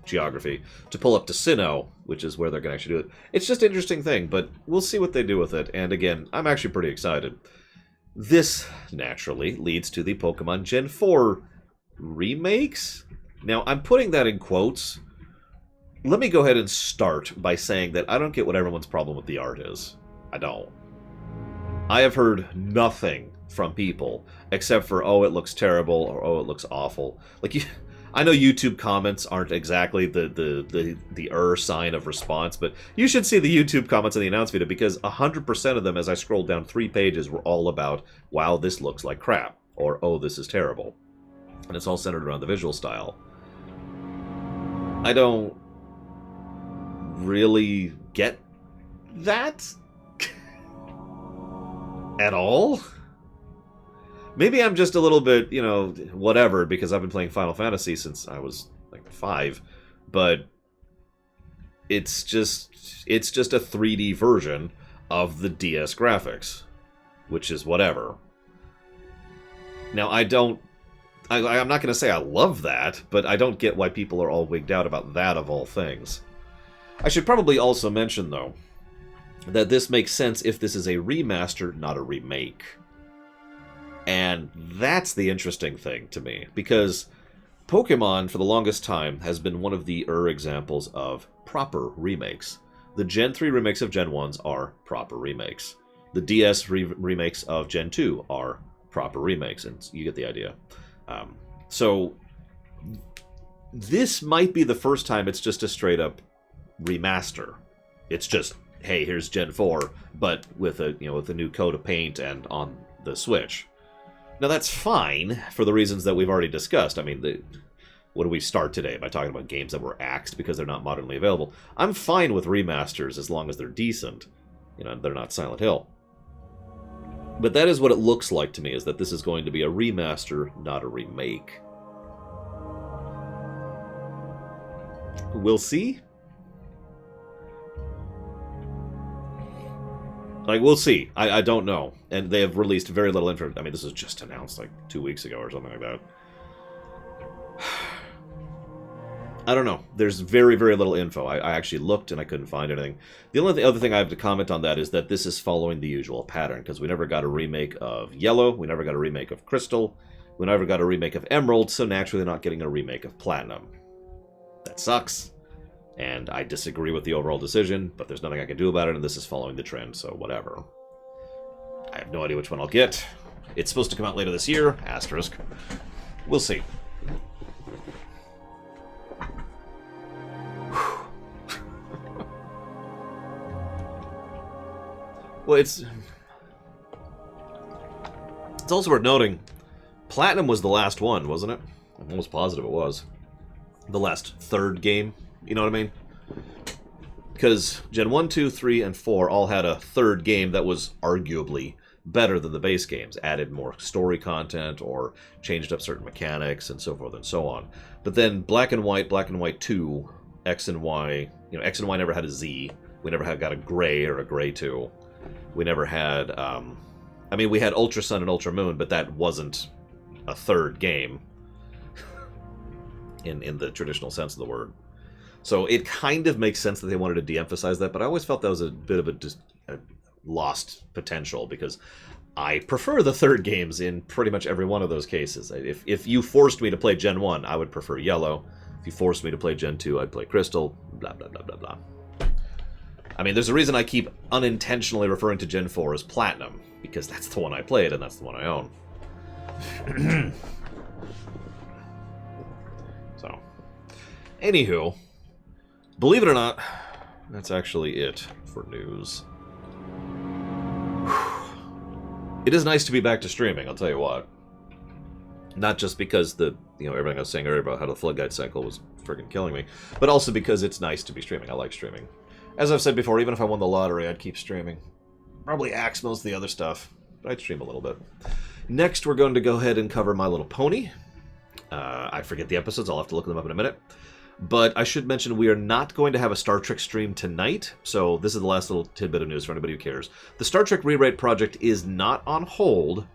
geography, to pull up to Sinnoh, which is where they're going to actually do it. It's just an interesting thing, but we'll see what they do with it. And again, I'm actually pretty excited. This, naturally, leads to the Pokemon Gen 4 remakes? Now, I'm putting that in quotes. Let me go ahead and start by saying that I don't get what everyone's problem with the art is. I don't. I have heard nothing from people except for, oh, it looks terrible, or oh, it looks awful. Like, I know YouTube comments aren't exactly the sign of response, but you should see the YouTube comments in the announce video, because 100% of them, as I scrolled down 3 pages, were all about, wow, this looks like crap, or oh, this is terrible. And it's all centered around the visual style. I don't really get that at all. Maybe I'm just a little bit, you know, whatever, because I've been playing Final Fantasy since I was like 5, but it's just a 3D version of the DS graphics, which is whatever. Now, I'm not going to say I love that, but I don't get why people are all wigged out about that of all things. I should probably also mention, though, that this makes sense if this is a remaster, not a remake. And that's the interesting thing to me, because Pokemon, for the longest time, has been one of the examples of proper remakes. The Gen 3 remakes of Gen 1s are proper remakes. The DS remakes of Gen 2 are proper remakes, and you get the idea. So, this might be the first time it's just a straight-up remaster. It's just, hey, here's Gen 4, but with a new coat of paint and on the Switch. Now that's fine for the reasons that we've already discussed. I mean, what do we start today by talking about games that were axed because they're not modernly available? I'm fine with remasters as long as they're decent. You know, they're not Silent Hill. But that is what it looks like to me, is that this is going to be a remaster, not a remake. We'll see. Like, we'll see. I don't know. And they have released very little info. I mean, this was just announced like 2 weeks ago or something like that. I don't know. There's very, very little info. I actually looked and I couldn't find anything. The only other thing I have to comment on that is that this is following the usual pattern, because we never got a remake of Yellow, we never got a remake of Crystal, we never got a remake of Emerald, so naturally not getting a remake of Platinum. That sucks. And I disagree with the overall decision, but there's nothing I can do about it, and this is following the trend, so whatever. I have no idea which one I'll get. It's supposed to come out later this year, asterisk. We'll see. Well, it's also worth noting, Platinum was the last one, wasn't it? I'm almost positive it was. The last third game, you know what I mean? Because Gen 1, 2, 3, and 4 all had a third game that was arguably better than the base games, added more story content, or changed up certain mechanics, and so forth and so on. But then Black and White 2, X and Y, X and Y never had a Z. We never got a Gray or a Gray 2. We never had, I mean, we had Ultra Sun and Ultra Moon, but that wasn't a third game in the traditional sense of the word. So it kind of makes sense that they wanted to de-emphasize that, but I always felt that was a bit of a lost potential, because I prefer the third games in pretty much every one of those cases. If you forced me to play Gen 1, I would prefer Yellow. If you forced me to play Gen 2, I'd play Crystal, blah, blah, blah, blah, blah. I mean, there's a reason I keep unintentionally referring to Gen 4 as Platinum, because that's the one I played and that's the one I own. So, anywho, believe it or not, that's actually it for news. It is nice to be back to streaming, I'll tell you what. Not just because everything I was saying earlier about how the Floodgate cycle was freaking killing me, but also because it's nice to be streaming. I like streaming. As I've said before, even if I won the lottery, I'd keep streaming. Probably axe most of the other stuff, but I'd stream a little bit. Next, we're going to go ahead and cover My Little Pony. I forget the episodes, I'll have to look them up in a minute. But I should mention we are not going to have a Star Trek stream tonight, so this is the last little tidbit of news for anybody who cares. The Star Trek Rewrite project is not on hold.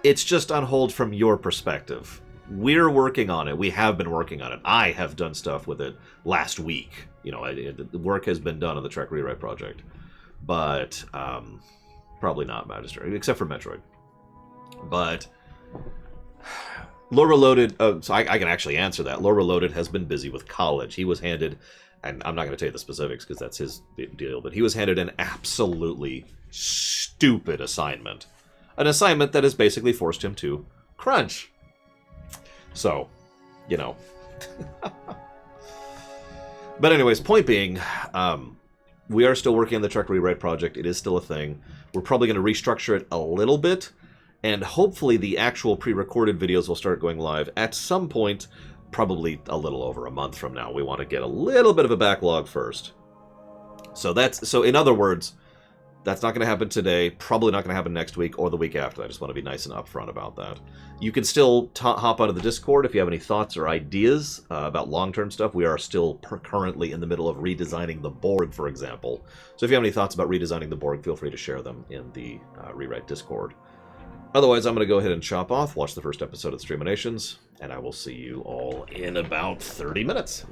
It's just on hold from your perspective. We're working on it. We have been working on it. I have done stuff with it last week. The work has been done on the Trek Rewrite project. But probably not Magister, except for Metroid. But Lore Reloaded, so I can actually answer that. Lore Reloaded has been busy with college. He was handed, and I'm not going to tell you the specifics because that's his deal, but he was handed an absolutely stupid assignment. An assignment that has basically forced him to crunch. So, But anyways, point being, we are still working on the Trek Rewrite project. It is still a thing. We're probably going to restructure it a little bit, and hopefully the actual pre-recorded videos will start going live at some point, probably a little over a month from now. We want to get a little bit of a backlog first. So in other words, that's not going to happen today, probably not going to happen next week or the week after. I just want to be nice and upfront about that. You can still hop onto the Discord if you have any thoughts or ideas about long-term stuff. We are still currently in the middle of redesigning the Borg, for example. So if you have any thoughts about redesigning the Borg, feel free to share them in the Rewrite Discord. Otherwise, I'm going to go ahead and chop off, watch the first episode of Streaminations, and I will see you all in about 30 minutes.